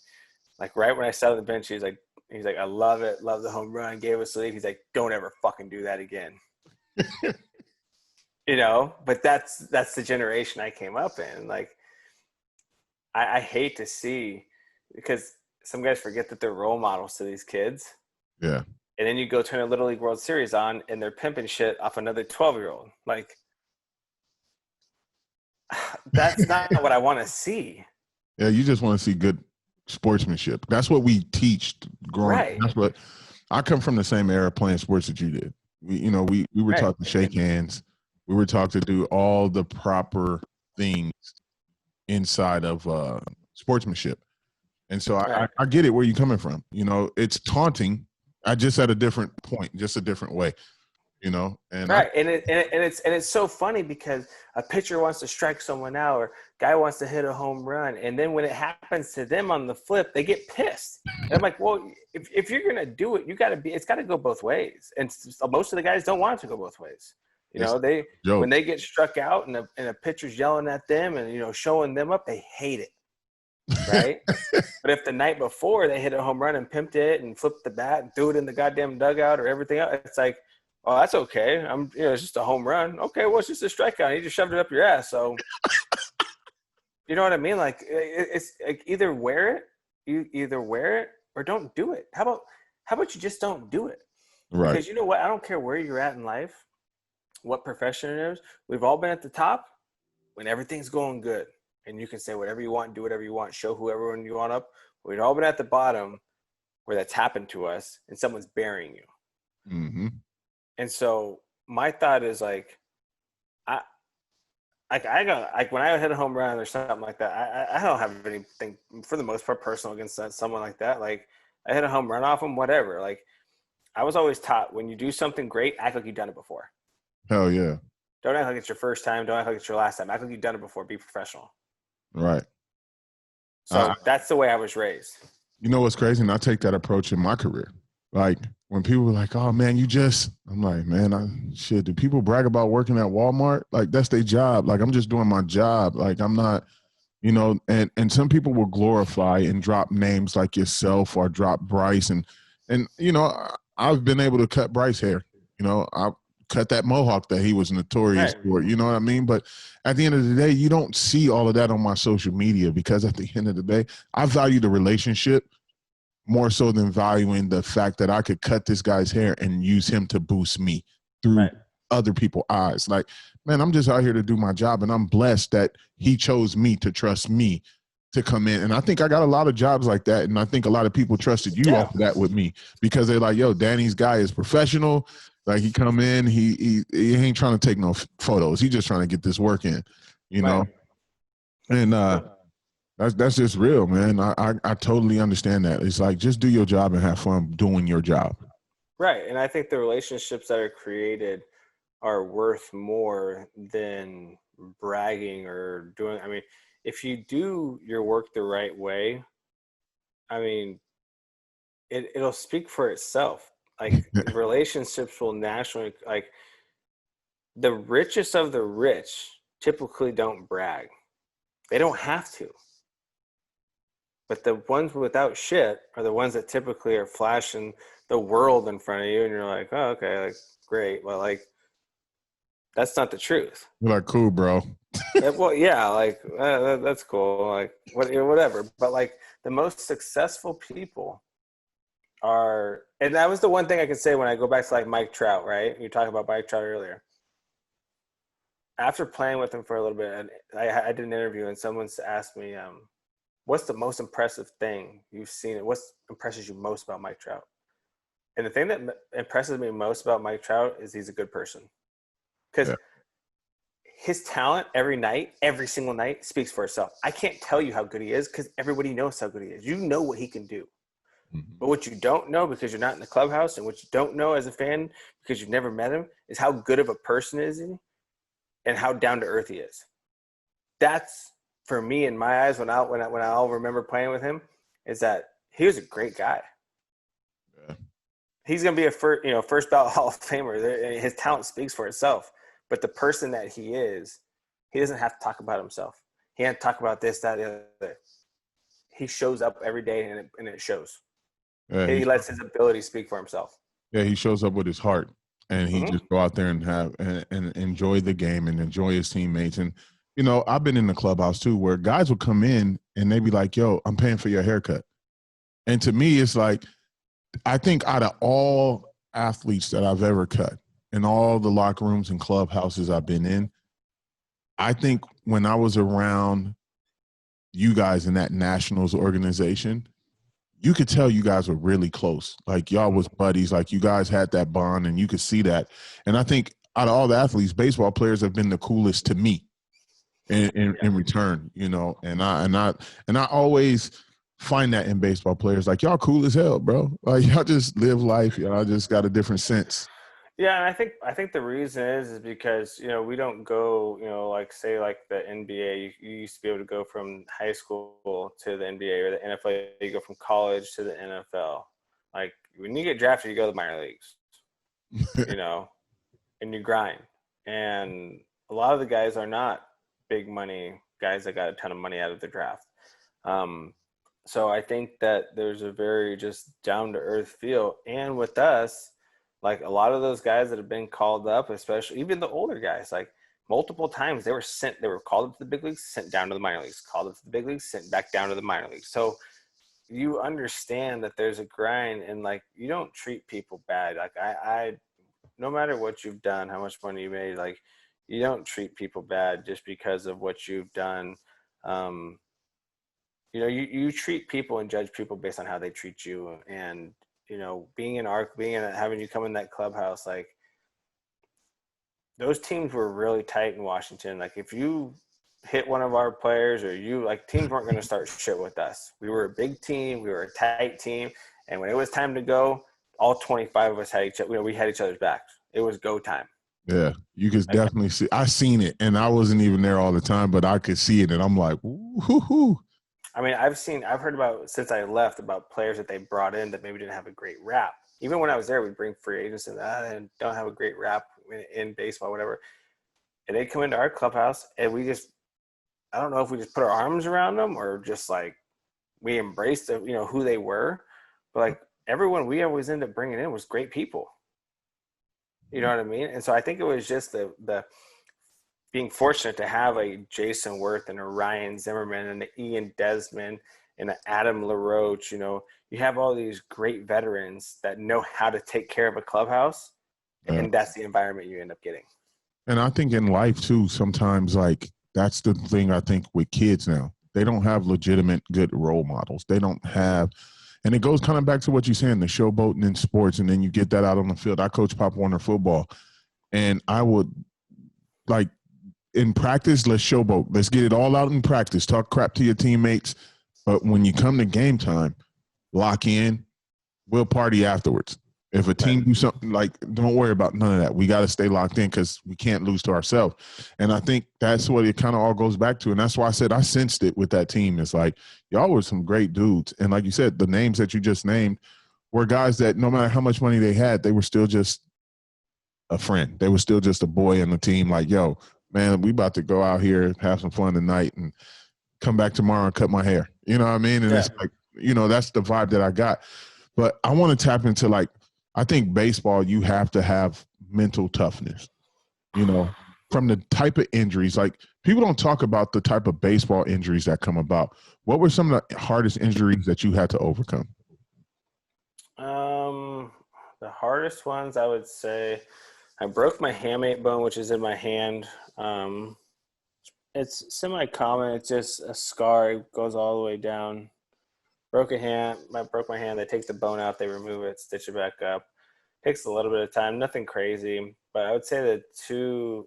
like, right when I sat on the bench, he was like, He's like, I love it. Love the home run. Gave us a lead. He's like, don't ever fucking do that again. But that's the generation I came up in. Like, I hate to see, because some guys forget that they're role models to these kids. Yeah. And then you go turn a Little League World Series on and they're pimping shit off another 12-year-old. Like, that's not what I want to see. Yeah, you just want to see good sportsmanship. That's what we teach growing up. Right. That's what I come from, the same era playing sports that you did. We were taught to shake hands. We were taught to do all the proper things inside of sportsmanship. And so I get it where you're coming from. It's taunting. I just at a different point, just a different way. And right. And it's so funny because a pitcher wants to strike someone out, or guy wants to hit a home run, and then when it happens to them on the flip, they get pissed. And I'm like, well, if you're gonna do it, it's got to go both ways. And most of the guys don't want it to go both ways. When they get struck out and a pitcher's yelling at them and showing them up, they hate it. Right. But if the night before they hit a home run and pimped it and flipped the bat and threw it in the goddamn dugout or everything else, it's like, oh, that's okay. It's just a home run. Okay, well, it's just a strikeout. You just shoved it up your ass. So, you know what I mean? Like, it's like either wear it or don't do it. How about you just don't do it? Right. Because you know what? I don't care where you're at in life, what profession it is. We've all been at the top when everything's going good. And you can say whatever you want, do whatever you want, show whoever you want up. We've all been at the bottom where that's happened to us and someone's burying you. Mm-hmm. And so my thought is like when I hit a home run or something like that, I don't have anything for the most part personal against someone like that. Like, I hit a home run off them, whatever. Like, I was always taught, when you do something great, act like you've done it before. Hell yeah. Don't act like it's your first time. Don't act like it's your last time. Act like you've done it before. Be professional. Right. So that's the way I was raised. You know what's crazy? And I take that approach in my career. Like, when people are like, oh, man, I'm like, man, do people brag about working at Walmart? Like, that's their job. Like, I'm just doing my job. Like, I'm not, and some people will glorify and drop names like yourself or drop Bryce. And I've been able to cut Bryce hair. I cut that mohawk that he was notorious for. You know what I mean? But at the end of the day, you don't see all of that on my social media, because at the end of the day, I value the relationship more so than valuing the fact that I could cut this guy's hair and use him to boost me through other people's eyes. Like, man, I'm just out here to do my job, and I'm blessed that he chose me to trust me to come in. And I think I got a lot of jobs like that, and I think a lot of people trusted you off of that with me, because they're like, yo, Danny's guy is professional. Like, he come in, he ain't trying to take no photos. He just trying to get this work in, know? And that's just real, man. I totally understand that. It's like, just do your job and have fun doing your job. Right. And I think the relationships that are created are worth more than bragging or doing. I mean, if you do your work the right way, I mean, it'll speak for itself. Like, relationships will naturally, like, the richest of the rich typically don't brag. They don't have to. But the ones without shit are the ones that typically are flashing the world in front of you, and you're like, oh, okay, like, great. Well, like, that's not the truth. You're like, cool, bro. Well, yeah, like, that's cool. Like, whatever. But, like, the most successful people are, and that was the one thing I could say when I go back to, like, Mike Trout, right? You talked about Mike Trout earlier. After playing with him for a little bit, and I did an interview, and someone asked me, what's the most impressive thing you've seen? What impresses you most about Mike Trout? And the thing that impresses me most about Mike Trout is he's a good person. Because his talent every single night speaks for itself. I can't tell you how good he is because everybody knows how good he is. You know what he can do. Mm-hmm. But what you don't know, because you're not in the clubhouse, and what you don't know as a fan because you've never met him, is how good of a person is he and how down to earth he is. That's, for me, in my eyes, when I'll remember playing with him, is that he was a great guy. Yeah. He's going to be a first ballot Hall of Famer. His talent speaks for itself. But the person that he is, he doesn't have to talk about himself. He can't talk about this, that, the other. He shows up every day, and it shows. Yeah, He lets his ability speak for himself. he shows up with his heart, and he Mm-hmm. just go out there and have and enjoy the game and enjoy his teammates. And I've been in the clubhouse too, where guys will come in and they be like, "Yo, I'm paying for your haircut." And to me, it's like, I think out of all athletes that I've ever cut in all the locker rooms and clubhouses I've been in, I think when I was around you guys in that Nationals organization, you could tell you guys were really close. Like y'all was buddies. Like you guys had that bond, and you could see that. And I think out of all the athletes, baseball players have been the coolest to me in return. And I always find that in baseball players, like y'all cool as hell, bro. Like y'all just live life. Y'all just got a different sense. Yeah, and I think the reason is because we don't go like say like the NBA. You used to be able to go from high school to the NBA or the NFL. You go from college to the NFL. Like when you get drafted, you go to the minor leagues. And you grind. And a lot of the guys are not big money guys that got a ton of money out of the draft. So I think that there's a very just down to earth feel. And with us, like a lot of those guys that have been called up, especially even the older guys, like multiple times they were called up to the big leagues, sent down to the minor leagues, called up to the big leagues, sent back down to the minor leagues. So you understand that there's a grind, and like you don't treat people bad. Like I no matter what you've done, how much money you made, like you don't treat people bad just because of what you've done. You treat people and judge people based on how they treat you. And having you come in that clubhouse, like those teams were really tight in Washington. Like if you hit one of our players, or teams weren't going to start shit with us. We were a big team, we were a tight team, and when it was time to go, all 25 of us had each other. We had each other's backs. It was go time. Yeah, you could definitely see. I seen it, and I wasn't even there all the time, but I could see it, and I'm like, woo-hoo-hoo. I mean, I've heard about, since I left, about players that they brought in that maybe didn't have a great rap. Even when I was there, we'd bring free agents and they don't have a great rap in baseball, whatever. And they'd come into our clubhouse, and I don't know if we just put our arms around them or just like we embraced who they were. But like everyone we always ended up bringing in was great people. You know what I mean? And so I think it was just the being fortunate to have a Jason Worth and a Ryan Zimmerman and an Ian Desmond and an Adam LaRoche. You have all these great veterans that know how to take care of a clubhouse, and that's the environment you end up getting. And I think in life too, sometimes like that's the thing I think with kids now. They don't have legitimate good role models. They don't have, and it goes kind of back to what you're saying, the showboating in sports, and then you get that out on the field. I coach Pop Warner football, and I would like in practice, let's showboat. Let's get it all out in practice. Talk crap to your teammates. But when you come to game time, lock in. We'll party afterwards. If a team do something, like, don't worry about none of that. We got to stay locked in because we can't lose to ourselves. And I think that's what it kind of all goes back to. And that's why I said I sensed it with that team. It's like, y'all were some great dudes. And like you said, the names that you just named were guys that no matter how much money they had, they were still just a friend. They were still just a boy on the team. Like, yo, man, we about to go out here, have some fun tonight, and come back tomorrow and cut my hair. You know what I mean? And it's like, that's the vibe that I got. But I want to tap into, like, I think baseball, you have to have mental toughness, from the type of injuries. Like, people don't talk about the type of baseball injuries that come about. What were some of the hardest injuries that you had to overcome? The hardest ones, I would say, I broke my hamate bone, which is in my hand. It's semi-common. It's just a scar. It goes all the way down. Broke my hand. They take the bone out. They remove it, stitch it back up. Takes a little bit of time. Nothing crazy. But I would say the two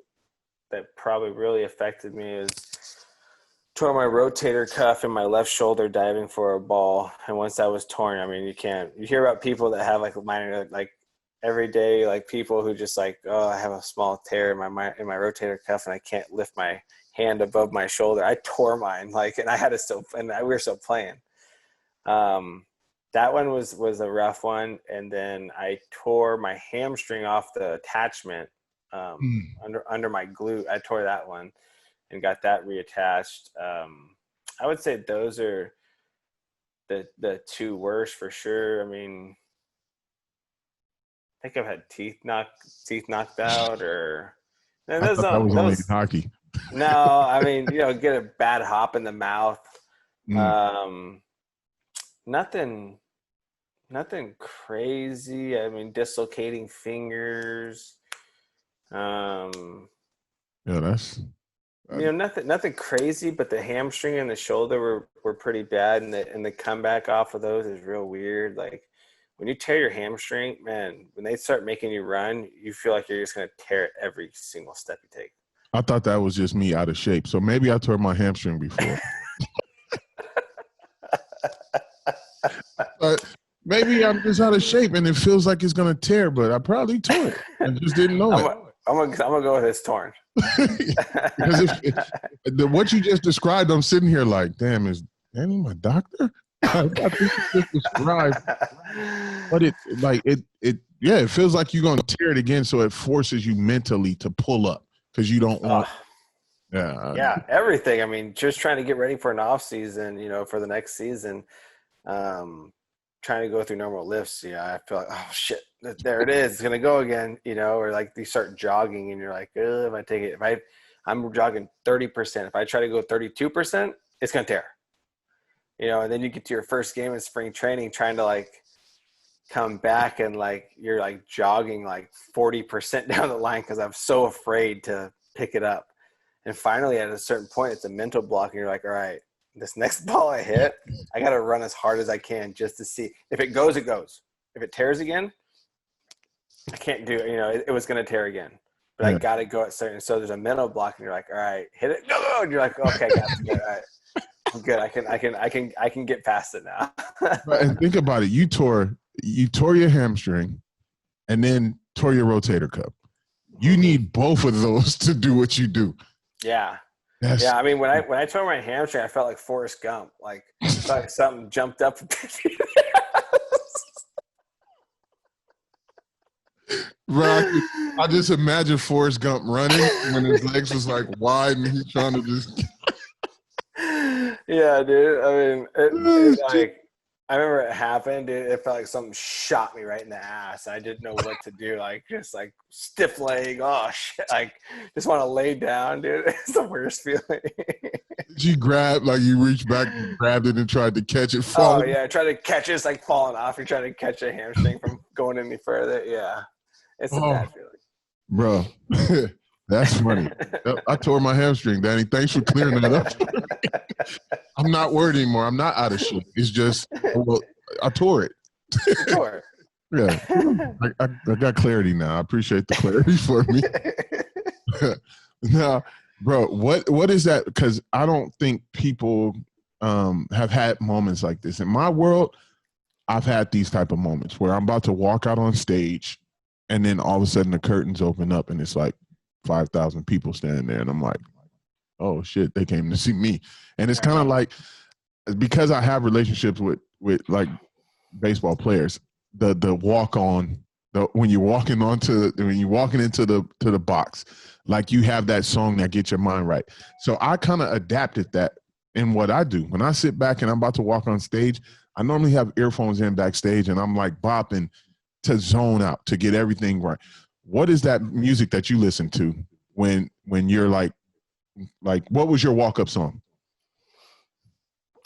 that probably really affected me is tore my rotator cuff in my left shoulder diving for a ball. And once that was torn, I mean, you hear about people that have like minor, like everyday, like people who just like, oh, I have a small tear in my rotator cuff and I can't lift my hand above my shoulder. I tore mine, and I had to still, and we were still playing. That one was a rough one. And then I tore my hamstring off the attachment under my glute. I tore that one and got that reattached. I would say those are the two worst for sure. I mean, I think I've had teeth knocked out, or and I thought that was only in those. hockey. No, I mean, get a bad hop in the mouth. Mm. Um, nothing crazy. I mean, dislocating fingers. Um, Yeah, that's nothing crazy, but the hamstring and the shoulder were pretty bad, and the comeback off of those is real weird. Like when you tear your hamstring, man, when they start making you run, you feel like you're just gonna tear it every single step you take. I thought that was just me out of shape. So maybe I tore my hamstring before. But maybe I'm just out of shape and it feels like it's gonna tear, but I probably tore it. I just didn't know it. I'm gonna go with it's torn. Because what you just described, I'm sitting here like, damn, is Danny my doctor? I think you just described, but it feels like you're gonna tear it again, so it forces you mentally to pull up because you don't want. Yeah, everything. I mean, just trying to get ready for an off season, for the next season. Trying to go through normal lifts, I feel like, oh shit, there it is, it's gonna go again, or like you start jogging and you're like, I'm jogging 30%, if I try to go 32%, it's gonna tear, and then you get to your first game in spring training trying to like come back and like you're like jogging like 40% down the line because I'm so afraid to pick it up, and finally at a certain point it's a mental block and you're like, all right, this next ball I hit, I got to run as hard as I can just to see. If it goes, it goes. If it tears again, I can't do it. It was going to tear again. But I got to go at certain. So there's a mental block, and you're like, all right, hit it, go. And you're like, okay, got it. All right, I'm good. I can get past it now. And think about it. You tore your hamstring, and then tore your rotator cuff. You need both of those to do what you do. Yeah. I mean, when I tore my hamstring, I felt like Forrest Gump. Like, I felt like something jumped up. Right. I just imagine Forrest Gump running when his legs was like wide and he's trying to just. Yeah, dude. I mean, it like I remember it happened. Dude, it felt like something shot me right in the ass. I didn't know what to do. Like just like stiff leg. Oh shit! Like just want to lay down, dude. It's the worst feeling. Did you you reached back, and grabbed it, and tried to catch it falling? Oh yeah, I tried to catch it. It's like falling off. You're trying to catch a hamstring from going any further. Yeah, it's a bad feeling, bro. That's funny. I tore my hamstring, Danny. Thanks for clearing that up. I'm not worried anymore. I'm not out of shape. It's just, I tore it. Yeah. I got clarity now. I appreciate the clarity for me. Now, bro, what is that? Because I don't think people have had moments like this. In my world, I've had these type of moments where I'm about to walk out on stage and then all of a sudden the curtains open up and it's like 5,000 people standing there, and I'm like, oh shit, they came to see me. And it's kind of like, because I have relationships with like baseball players, the walk on, when you're walking into the box, like you have that song that gets your mind right. So I kind of adapted that in what I do. When I sit back and I'm about to walk on stage, I normally have earphones in backstage and I'm like bopping to zone out, to get everything right. What is that music that you listen to when you're like what was your walk-up song?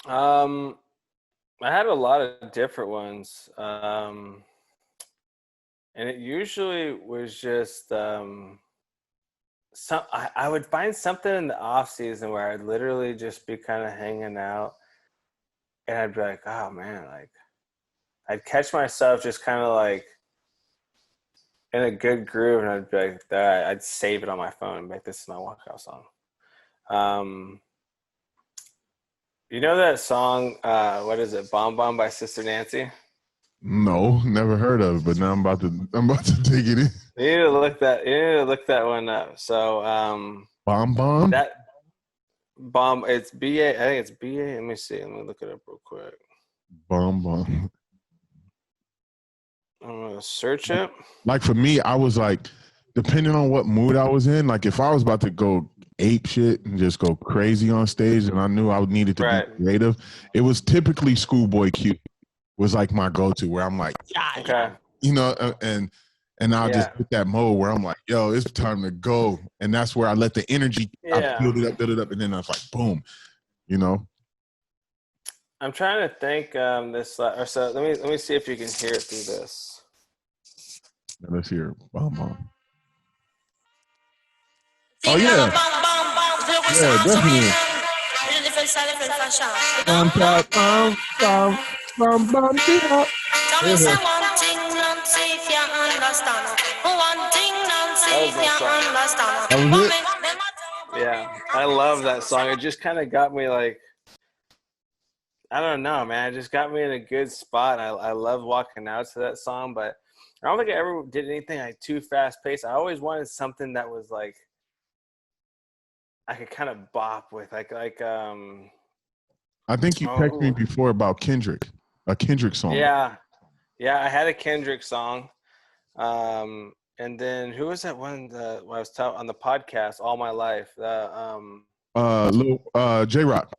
I had a lot of different ones. And it usually was just I would find something in the off season where I'd literally just be kind of hanging out and I'd be like, oh man, like I'd catch myself just kind of like in a good groove, and I'd be like, I'd save it on my phone and make this my walkout song. You know that song, what is it, Bomb Bomb by Sister Nancy? No, never heard of it, but now I'm about to take it in. You need to look that one up. So Bomb Bomb? That bomb, it's BA, I think it's BA. Let me see. Let me look it up real quick. Bomb Bomb. I'm gonna search it. Like for me, I was like, depending on what mood I was in, like if I was about to go ape shit and just go crazy on stage, and I knew I needed to be Right. creative, it was typically Schoolboy Q was like my go-to, where I'm like, Okay. you know, and I'll just Yeah. hit that mode where I'm like, yo, it's time to go. And that's where I let the energy, I Yeah. build it up, and then I was like, boom, you know. I'm trying to think this or so let me see if you can hear it through this. Let's hear it. Oh yeah, yeah, definitely. On top, yeah. That was it. Yeah. I love that song. It just kind of got me like, I don't know, man. It just got me in a good spot. I love walking out to that song, but I don't think I ever did anything like too fast paced. I always wanted something that was like I could kind of bop with, I think you texted me oh before about Kendrick, a Kendrick song. yeah, yeah. I had a Kendrick song, and then who was that one that I was on the podcast all my life? Little J Rock.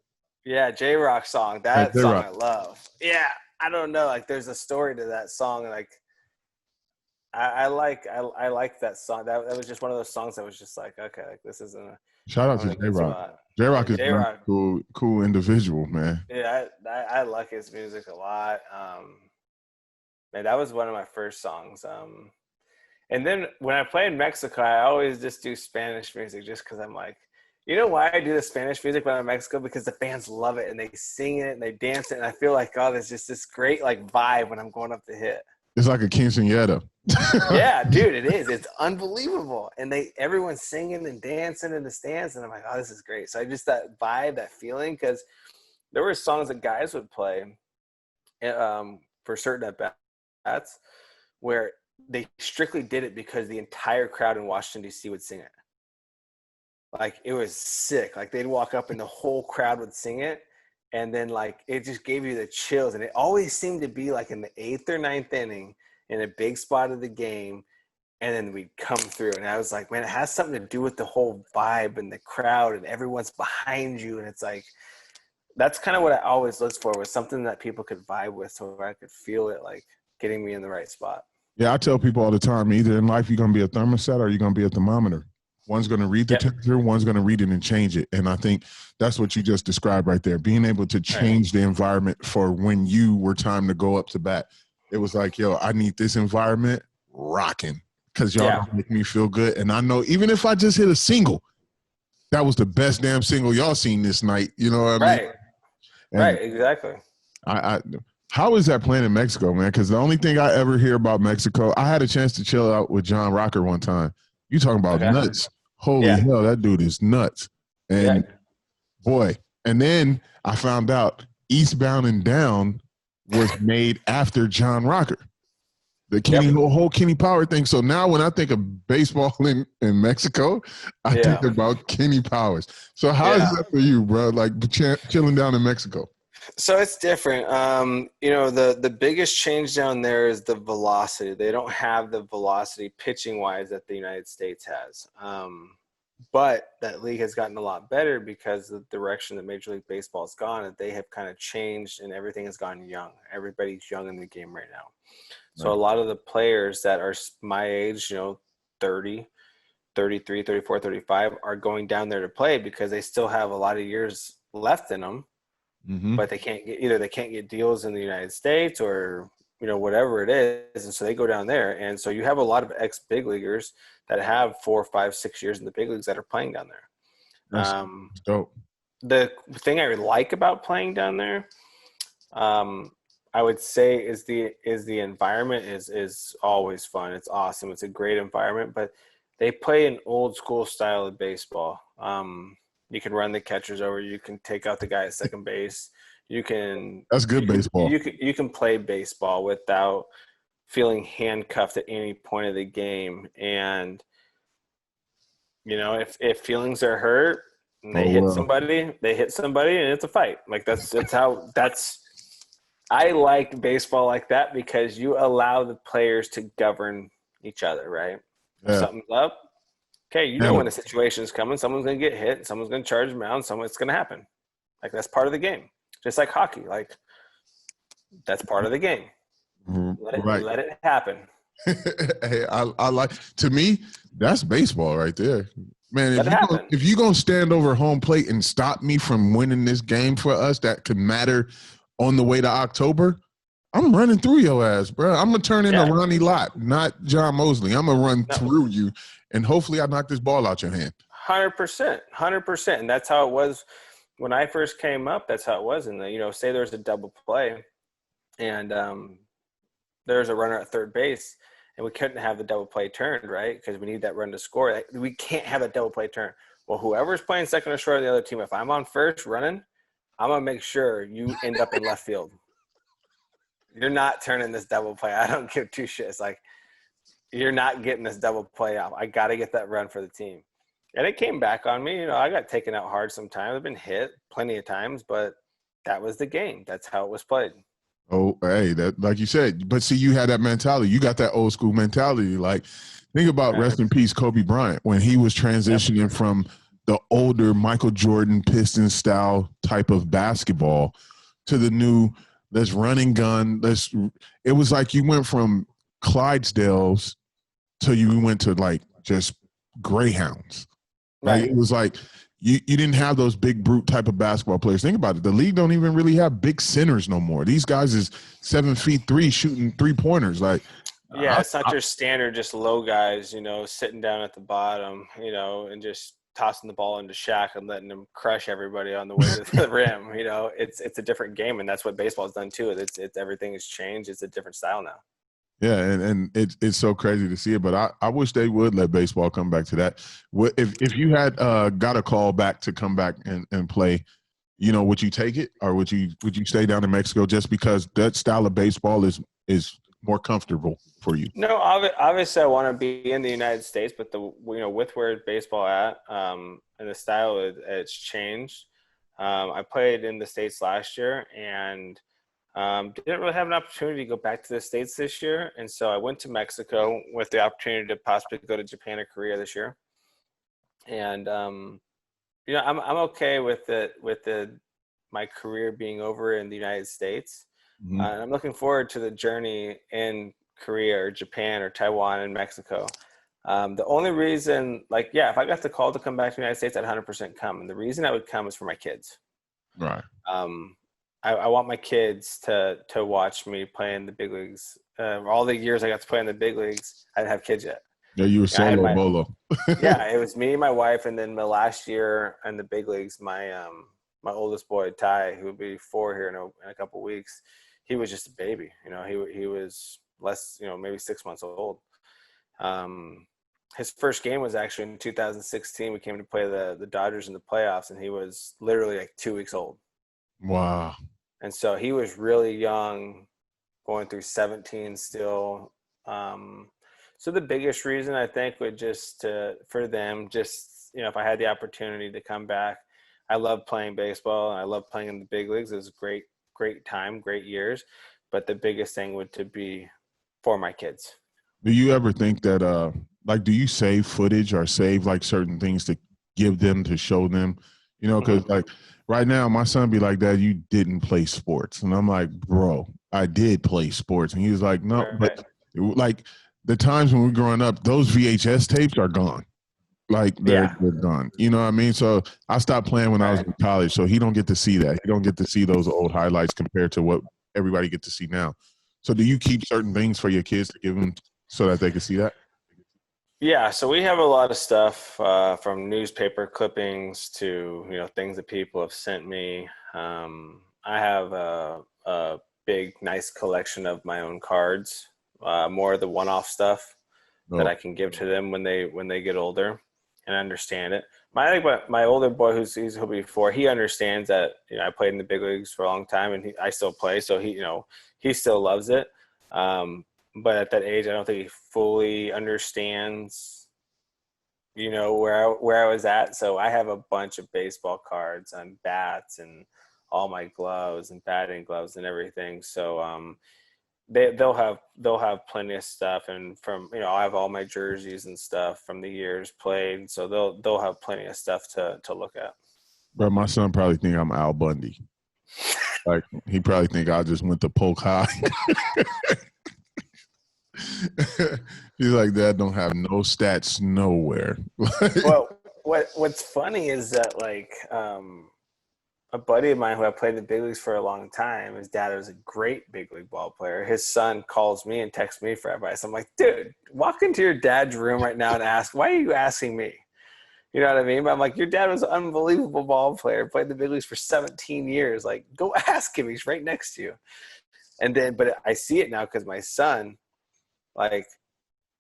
Yeah, J Rock song. Yeah, That J song Rock. I love. Yeah, I don't know. Like, there's a story to that song. Like, I like that song. That was just one of those songs that was just like, okay, like this is Shout out I'm to in a J good Rock. spot. J Yeah, Rock is a J very Rock. cool individual, man. Yeah, I like his music a lot. Man, that was one of my first songs. And then when I play in Mexico, I always just do Spanish music just because I'm like, you know why I do the Spanish music when I'm in Mexico? Because the fans love it and they sing it and they dance it. And I feel like, oh, there's just this great like vibe when I'm going up to hit. It's like a quinceañera. Yeah, dude, it is. It's unbelievable. And everyone's singing and dancing in the stands. And I'm like, oh, this is great. So I just, that vibe, that feeling, because there were songs that guys would play for certain at bats where they strictly did it because the entire crowd in Washington, D.C. would sing it. Like, it was sick. Like, they'd walk up and the whole crowd would sing it. And then, like, it just gave you the chills. And it always seemed to be, like, in the 8th or 9th inning in a big spot of the game. And then we'd come through. And I was like, man, it has something to do with the whole vibe and the crowd and everyone's behind you. And it's like, that's kind of what I always looked for, was something that people could vibe with so where I could feel it, like, getting me in the right spot. Yeah, I tell people all the time, either in life you're going to be a thermostat or you're going to be a thermometer. One's going to read the temperature, one's going to read it and change it. And I think that's what you just described right there, being able to change the environment for when you were time to go up to bat. It was like, yo, I need this environment rocking because y'all gonna make me feel good. And I know even if I just hit a single, that was the best damn single y'all seen this night. You know what I mean? Right, exactly. How is that playing in Mexico, man? Because the only thing I ever hear about Mexico, I had a chance to chill out with John Rocker one time. You talking about nuts. Holy hell, that dude is nuts. And boy, and then I found out Eastbound and Down was made after John Rocker. The whole Kenny Power thing. So now when I think of baseball in Mexico, I think about Kenny Powers. So how is that for you, bro? Like chilling down in Mexico? So it's different. You know, the biggest change down there is the velocity. They don't have the velocity pitching wise that the United States has. But that league has gotten a lot better because of the direction that Major League Baseball has gone, that they have kind of changed and everything has gone young. Everybody's young in the game right now. So a lot of the players that are my age, you know, 30, 33, 34, 35 are going down there to play because they still have a lot of years left in them. Mm-hmm. But they can't get deals in the United States or, you know, whatever it is. And so they go down there. And so you have a lot of ex-big leaguers that have 4, 5, 6 years in the big leagues that are playing down there. That's dope. The thing I like about playing down there, I would say is the environment is always fun. It's awesome. It's a great environment, but they play an old school style of baseball. You can run the catchers over. You can take out the guy at second base. That's good baseball. You can play baseball without feeling handcuffed at any point of the game. And, you know, if feelings are hurt and they hit somebody, and it's a fight. Like I like baseball like that because you allow the players to govern each other, right? If something's up, Okay, you know when a situation is coming, someone's going to get hit, someone's going to charge them out, it's going to happen. Like, that's part of the game. Just like hockey, like, that's part of the game. Let it happen. Hey, I like, to me, that's baseball right there. Man, Let it happen. if you're going to stand over home plate and stop me from winning this game for us that could matter on the way to October, I'm running through your ass, bro. I'm going to turn into Ronnie Lott, not John Mosley. I'm going to run through you, and hopefully I knock this ball out your hand. 100%. 100%. And that's how it was when I first came up. That's how it was. And, say there's a double play and there's a runner at third base, and we couldn't have the double play turned, right? Because we need that run to score. We can't have a double play turn. Well, whoever's playing second or short of the other team, if I'm on first running, I'm going to make sure you end up in left field. You're not turning this double play. I don't give two shits. Like, you're not getting this double play off. I got to get that run for the team. And it came back on me. I got taken out hard sometimes. I've been hit plenty of times, but that was the game. That's how it was played. Oh, hey, that, like you said, but see, you had that mentality. You got that old school mentality. Like, think about rest in peace, Kobe Bryant, when he was transitioning from the older Michael Jordan Pistons style type of basketball to the new, let's run and gun. It was like you went from Clydesdales till you went to like just Greyhounds. Right? It was like you didn't have those big brute type of basketball players. Think about it. The league don't even really have big centers no more. These guys is 7'3" shooting 3-pointers. Like, it's not your standard just low guys, sitting down at the bottom, and just tossing the ball into Shaq and letting him crush everybody on the way to the rim. It's a different game, and that's what baseball's done too. It's everything has changed. It's a different style now. Yeah, and it's so crazy to see it, but I wish they would let baseball come back to that. If you had got a call back to come back and play, would you take it, or would you stay down in Mexico just because that style of baseball is more comfortable for you? No, obviously I want to be in the United States, but with where baseball at and the style it's changed. I played in the States last year and didn't really have an opportunity to go back to the States this year. And so I went to Mexico with the opportunity to possibly go to Japan or Korea this year. And, I'm okay with my career being over in the United States. Mm-hmm. And I'm looking forward to the journey in Korea or Japan or Taiwan and Mexico. The only reason, if I got the call to come back to the United States, I'd 100% come. And the reason I would come is for my kids. Right. I want my kids to watch me play in the big leagues. All the years I got to play in the big leagues, I didn't have kids yet. Yeah, you were solo bolo. Yeah, it was me, my wife, and then my last year in the big leagues, my oldest boy, Ty, who will be 4 here in a couple of weeks, he was just a baby. He was less, maybe 6 months old. His first game was actually in 2016. We came to play the Dodgers in the playoffs, and he was literally like 2 weeks old. Wow. And so he was really young, going through 17 still. So the biggest reason I think would just for them, if I had the opportunity to come back, I love playing baseball and I love playing in the big leagues. It was a great time, great years. But the biggest thing would to be for my kids. Do you ever think that, do you save footage or save certain things to give them, to show them, because right now my son be like, Dad, you didn't play sports. And I'm like, bro, I did play sports. And he was like, no, but the times when we're growing up, those VHS tapes are gone. They're gone. You know what I mean? So I stopped playing when I was in college. So he don't get to see that. He don't get to see those old highlights compared to what everybody gets to see now. So do you keep certain things for your kids to give them so that they can see that? Yeah, so we have a lot of stuff from newspaper clippings to things that people have sent me. I have a big, nice collection of my own cards, more of the one-off stuff that I can give to them when they get older and understand it. My older boy, he'll be 4, he understands that I played in the big leagues for a long time and I still play, so he still loves it. But at that age, I don't think he fully understands, where I was at. So I have a bunch of baseball cards and bats and all my gloves and batting gloves and everything. So, they'll have plenty of stuff, and from I have all my jerseys and stuff from the years played, so they'll have plenty of stuff to look at. But my son probably think I'm Al Bundy. Like he probably think I just went to Polk High. He's like, Dad don't have no stats nowhere. Well, what's funny is that like a buddy of mine who I played the big leagues for a long time, his dad was a great big league ball player. His son calls me and texts me for advice. I'm like, dude, walk into your dad's room right now and ask, why are you asking me? You know what I mean? But I'm like, your dad was an unbelievable ball player, played the big leagues for 17 years. Like, go ask him. He's right next to you. And then, but I see it now because my son, like,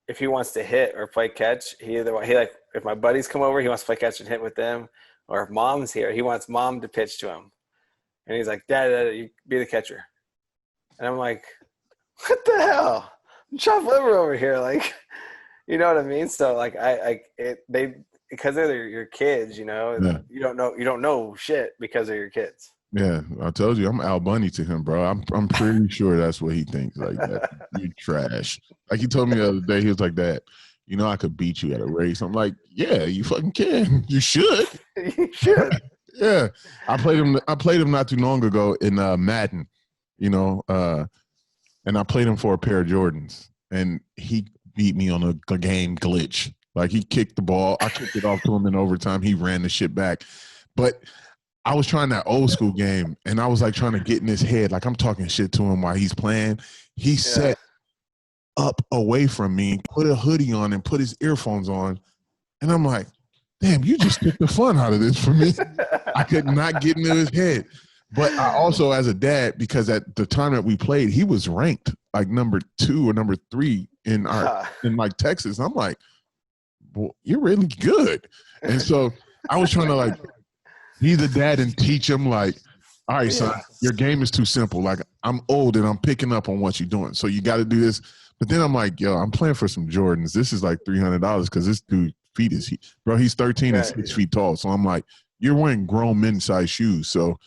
if he wants to hit or play catch, if my buddies come over, he wants to play catch and hit with them. Or if mom's here, he wants mom to pitch to him. And he's like, Dad, you be the catcher. And I'm like, what the hell? I'm chopped liver over here. Like, you know what I mean? So like because they're your kids, Yeah. you don't know shit because of your kids. Yeah, I told you I'm Al Bundy to him, bro. I'm pretty sure that's what he thinks. Like that, you trash. Like he told me the other day, he was like, Dad, I could beat you at a race. I'm like, yeah, you fucking can. You should. You should. Yeah, I played him not too long ago in Madden, and I played him for a pair of Jordans, and he beat me on a game glitch. Like he kicked the ball, I kicked it off to him in overtime. He ran the shit back, but I was trying that old school game, and I was like trying to get in his head. Like I'm talking shit to him while he's playing. He set up away from me, put a hoodie on, and put his earphones on, and I'm like, damn, you just took the fun out of this for me. I could not get into his head. But I also, as a dad, because at the time that we played, he was ranked like number 2 or number 3 in like Texas. I'm like, well, you're really good. And so I was trying to like be the dad and teach him like, all right, son, your game is too simple. Like I'm old and I'm picking up on what you're doing. So you got to do this. But then I'm like, yo, I'm playing for some Jordans. This is like $300 because this dude feet is bro. He's 13 and 6 feet tall. So I'm like, you're wearing grown men size shoes. So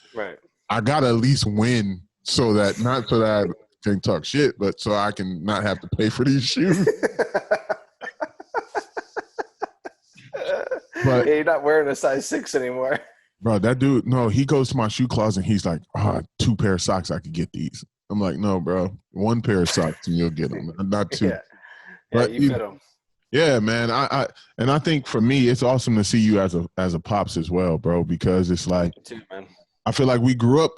I got to at least win not so that I can talk shit, but so I can not have to pay for these shoes. But you're not wearing a size 6 anymore. Bro, that dude, no, he goes to my shoe closet and he's like, 2 pair of socks, I could get these. I'm like, no, bro, 1 pair of socks and you'll get them, not 2. Yeah, but you fit them. Yeah, man. I think for me, it's awesome to see you as a pops as well, bro, because it's like, too, man. I feel like we grew up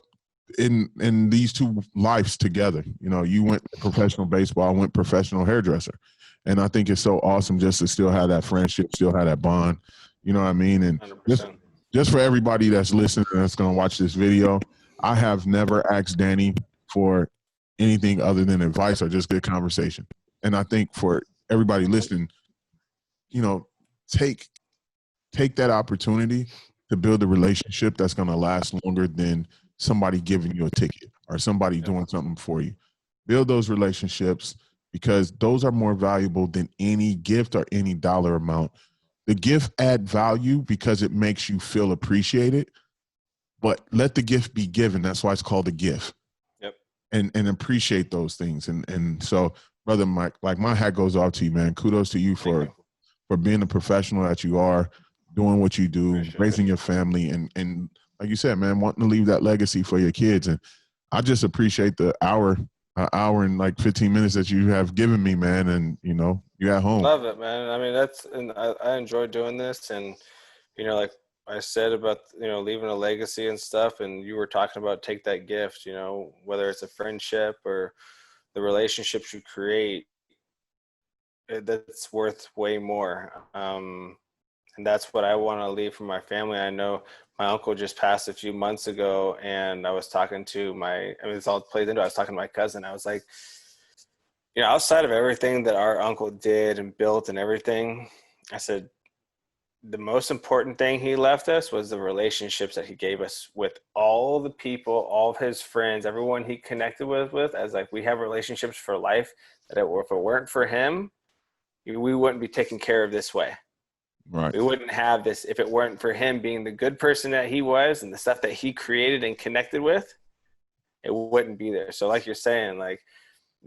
in these 2 lives together. You went professional baseball, I went professional hairdresser. And I think it's so awesome just to still have that friendship, still have that bond. You know what I mean? And 100%. Just for everybody that's listening and that's going to watch this video, I have never asked Danny for anything other than advice or just good conversation. And I think for everybody listening, take that opportunity to build a relationship that's going to last longer than somebody giving you a ticket or somebody doing something for you. Build those relationships because those are more valuable than any gift or any dollar amount. The gift add value because it makes you feel appreciated, but let the gift be given. That's why it's called a gift. Yep. And appreciate those things. And so, Brother Mike, like my hat goes off to you, man. Kudos to you for being the professional that you are, doing what you do, raising your family, and like you said, man, wanting to leave that legacy for your kids. And I just appreciate the hour and like 15 minutes that you have given me, man. And, you're at home. Love it, man. I mean, and I enjoy doing this. And, like I said about, leaving a legacy and stuff. And you were talking about take that gift, whether it's a friendship or the relationships you create, that's worth way more. And that's what I want to leave for my family. I know my uncle just passed a few months ago, and I was talking to it's all played into it. I was talking to my cousin. I was like, outside of everything that our uncle did and built and everything, I said, the most important thing he left us was the relationships that he gave us with all the people, all of his friends, everyone he connected with, as like, we have relationships for life that if it weren't for him, we wouldn't be taken care of this way. Right. We wouldn't have this if it weren't for him being the good person that he was and the stuff that he created and connected with, it wouldn't be there. So like you're saying, like,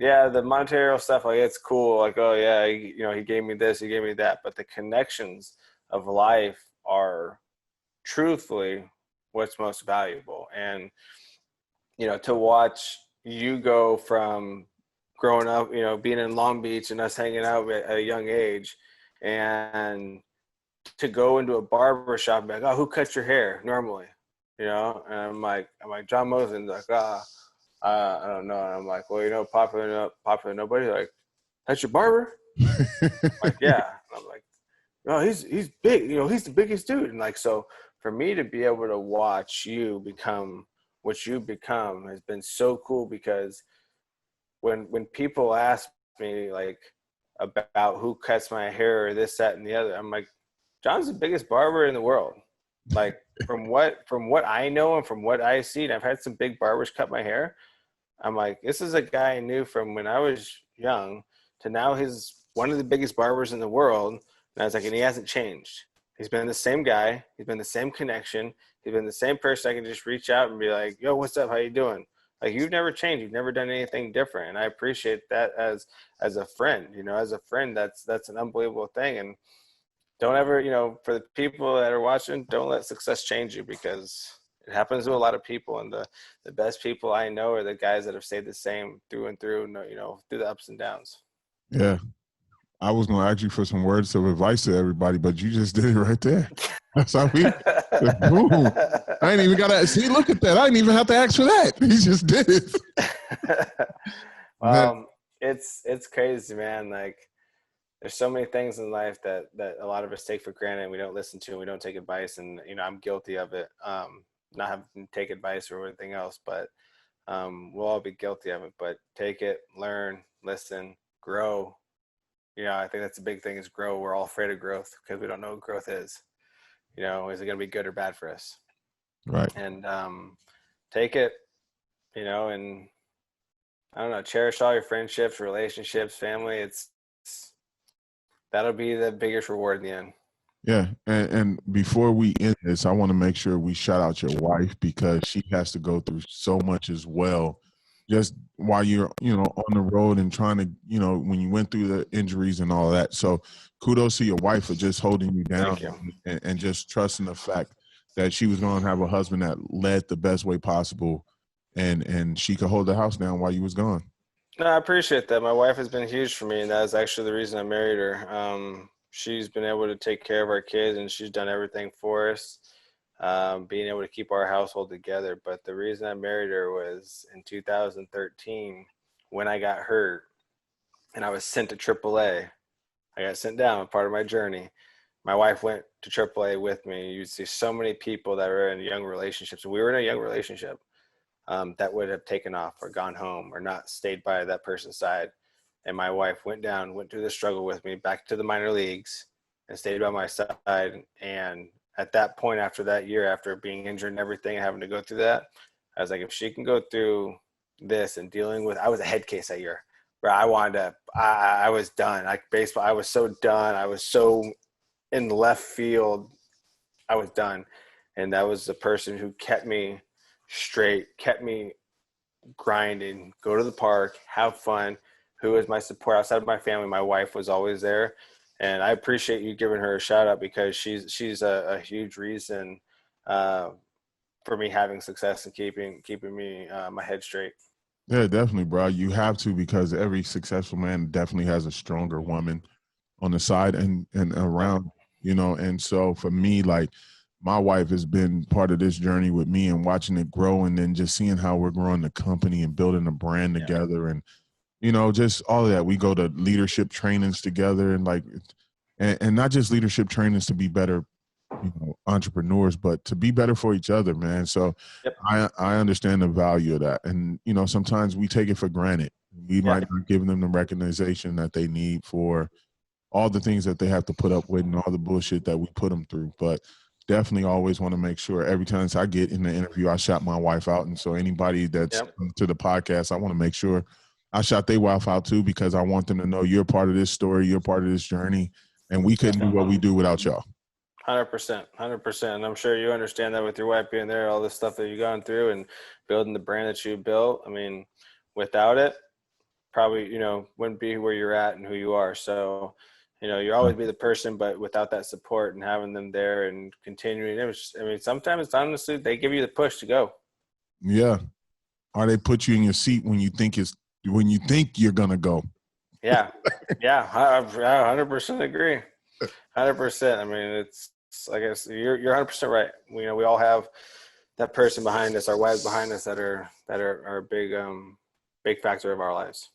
Yeah, the monetary stuff, like it's cool. Like, oh yeah, he gave me this, he gave me that. But the connections of life are truthfully what's most valuable. And to watch you go from growing up, being in Long Beach and us hanging out at a young age, and to go into a barber shop and be like, oh, who cuts your hair normally? And I'm like John Mosen, like, I don't know. And I'm like, well, popular nobody. Like, that's your barber? Like, yeah. And I'm like, oh, he's big. He's the biggest dude. And like, so for me to be able to watch you become what you become has been so cool, because when people ask me like about who cuts my hair or this, that, and the other, I'm like, John's the biggest barber in the world. Like, from what I know and from what I see, and I've had some big barbers cut my hair. I'm like, this is a guy I knew from when I was young to now he's one of the biggest barbers in the world. And I was like, and he hasn't changed. He's been the same guy. He's been the same connection. He's been the same person I can just reach out and be like, yo, what's up? How you doing? Like, you've never changed. You've never done anything different. And I appreciate that as a friend. As a friend, that's an unbelievable thing. And don't ever, for the people that are watching, don't let success change you, because it happens to a lot of people. And the best people I know are the guys that have stayed the same through and through, through the ups and downs. Yeah. I was going to ask you for some words of advice to everybody, but you just did it right there. That's how we, boom. I ain't even got to see, look at that. I didn't even have to ask for that. He just did it. It's crazy, man. Like, there's so many things in life that a lot of us take for granted and we don't listen to, and we don't take advice. And, I'm guilty of it. Not having to take advice or anything else, but we'll all be guilty of it. But take it, learn, listen, grow. I think that's a big thing, is grow. We're all afraid of growth because we don't know what growth is. Is it going to be good or bad for us? Right. And take it, and I don't know, cherish all your friendships, relationships, family. That'll be the biggest reward in the end. Yeah. And before we end this, I want to make sure we shout out your wife, because she has to go through so much as well, just while you're, on the road and trying to, when you went through the injuries and all that. So kudos to your wife for just holding you down. Thank you. And just trusting the fact that she was going to have a husband that led the best way possible, and she could hold the house down while you was gone. No, I appreciate that. My wife has been huge for me, and that is actually the reason I married her. She's been able to take care of our kids, and she's done everything for us, being able to keep our household together. But the reason I married her was in 2013, when I got hurt and I was sent to AAA. I got sent down, part of my journey. My wife went to AAA with me. You'd see so many people that were in young relationships. We were in a young relationship. That would have taken off or gone home or not stayed by that person's side. And my wife went through the struggle with me, back to the minor leagues, and stayed by my side. And at that point, after that year, after being injured and everything, and having to go through that, I was like, if she can go through this and dealing with, I was a head case that year, where I was done. Baseball, I was so done. I was so in left field. I was done. And that was the person who kept me straight, kept me grinding, go to the park, have fun, who was my support outside of my family. My wife was always there. And I appreciate you giving her a shout out, because she's a huge reason for me having success and keeping me my head straight. Yeah, definitely, bro. You have to, because every successful man definitely has a stronger woman on the side and around, And so for me, like, my wife has been part of this journey with me, and watching it grow, and then just seeing how we're growing the company and building a brand together, and just all of that. We go to leadership trainings together, and like, and not just leadership trainings to be better, entrepreneurs, but to be better for each other, man. So Yep. I understand the value of that. And, sometimes we take it for granted. We might not give them the recognition that they need for all the things that they have to put up with and all the bullshit that we put them through. But definitely always want to make sure every time I get in the interview, I shout my wife out. And so anybody that's to the podcast, I want to make sure I shout their wife out too, because I want them to know you're part of this story, you're part of this journey, and we couldn't do what we do without y'all. 100%. I'm sure you understand that with your wife being there, all the stuff that you've gone through and building the brand that you built. I mean, without it, probably, wouldn't be where you're at and who you are. So, you always be the person, but without that support and having them there and continuing, sometimes honestly, they give you the push to go. Yeah. Or they put you in your seat when you think you're going to go. Yeah. Yeah. I 100% agree. 100%. I mean, it's I guess you're 100% right. We all have that person behind us, our wives behind us that are a big factor of our lives.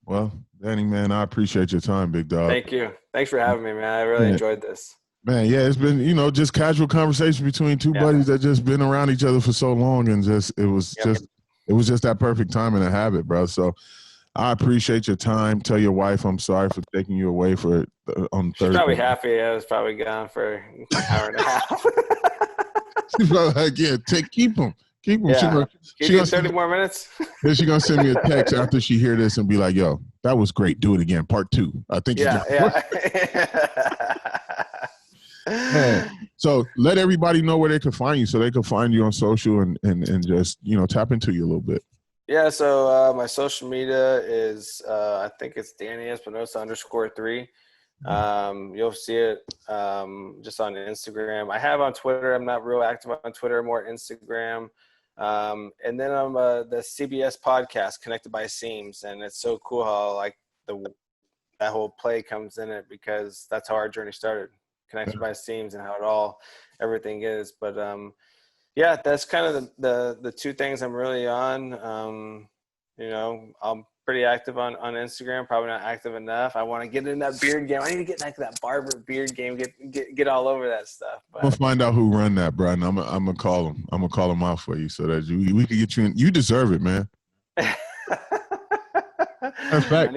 Well, Danny, man, I appreciate your time, big dog. Thank you. Thanks for having me, man. I really enjoyed this. Man, yeah, it's been, just casual conversation between two buddies that just been around each other for so long, and it was just that perfect timing to have it, bro. So I appreciate your time. Tell your wife I'm sorry for taking you away on Thursday. She's probably happy. I was probably gone for an hour and a half. She's probably like, yeah, keep them. Keep them. Yeah. She gonna 30 more minutes. Then she's gonna send me a text after she hear this and be like, "Yo, that was great. Do it again, part 2." I think. Yeah. So let everybody know where they can find you, so they can find you on social and just tap into you a little bit. Yeah. So my social media is I think it's Danny Espinosa _3. You'll see it just on Instagram. I have on Twitter. I'm not real active on Twitter, more Instagram. And then I'm the CBS podcast, Connected by Seams, and it's so cool how like that whole play comes in it, because that's how our journey started, Connected by Seams, and how everything is. But yeah, that's kind of the two things I'm really on. I'm pretty active on Instagram, probably not active enough. I want to get in that beard game. I need to get like that barber beard game, get all over that stuff. But I'm gonna find out who run that, bro, and I'm gonna call him. I'm gonna call him out for you so that we can get you in. You deserve it, man. Matter of fact,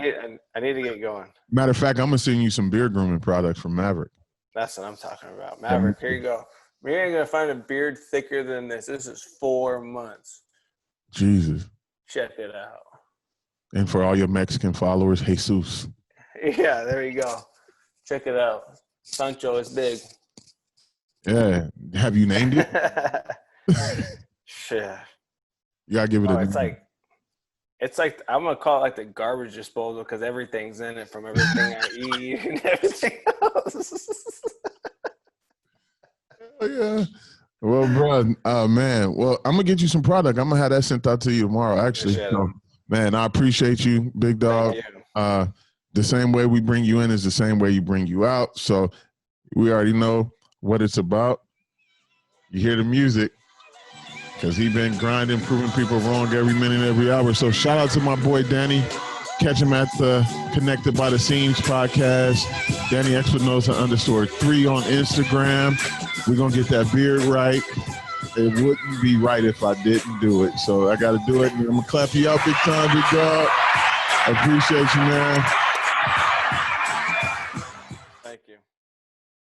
I need to get going. Matter of fact, I'm gonna send you some beard grooming products from Maverick. That's what I'm talking about. Maverick, here you go. We ain't gonna find a beard thicker than this. This is 4 months. Jesus. Check it out. And for all your Mexican followers, Jesus. Yeah, there you go. Check it out. Sancho is big. Yeah. Have you named it? Shit. You gotta give it a name. It's like I'm gonna call it like the garbage disposal, because everything's in it, from everything I eat and everything else. Oh, yeah. Well, bro, man. Well, I'm gonna get you some product. I'm gonna have that sent out to you tomorrow, actually. So, man, I appreciate you, big dog. Thank you. The same way we bring you in is the same way you bring you out. So we already know what it's about. You hear the music, because he been grinding, proving people wrong every minute, every hour. So shout out to my boy Danny. Catch him at the Connected by the Seams podcast, Danny Expinosa _3 on Instagram. We're going to get that beard right. It wouldn't be right if I didn't do it. So I got to do it. And I'm going to clap you out big time, big dog. I appreciate you, man.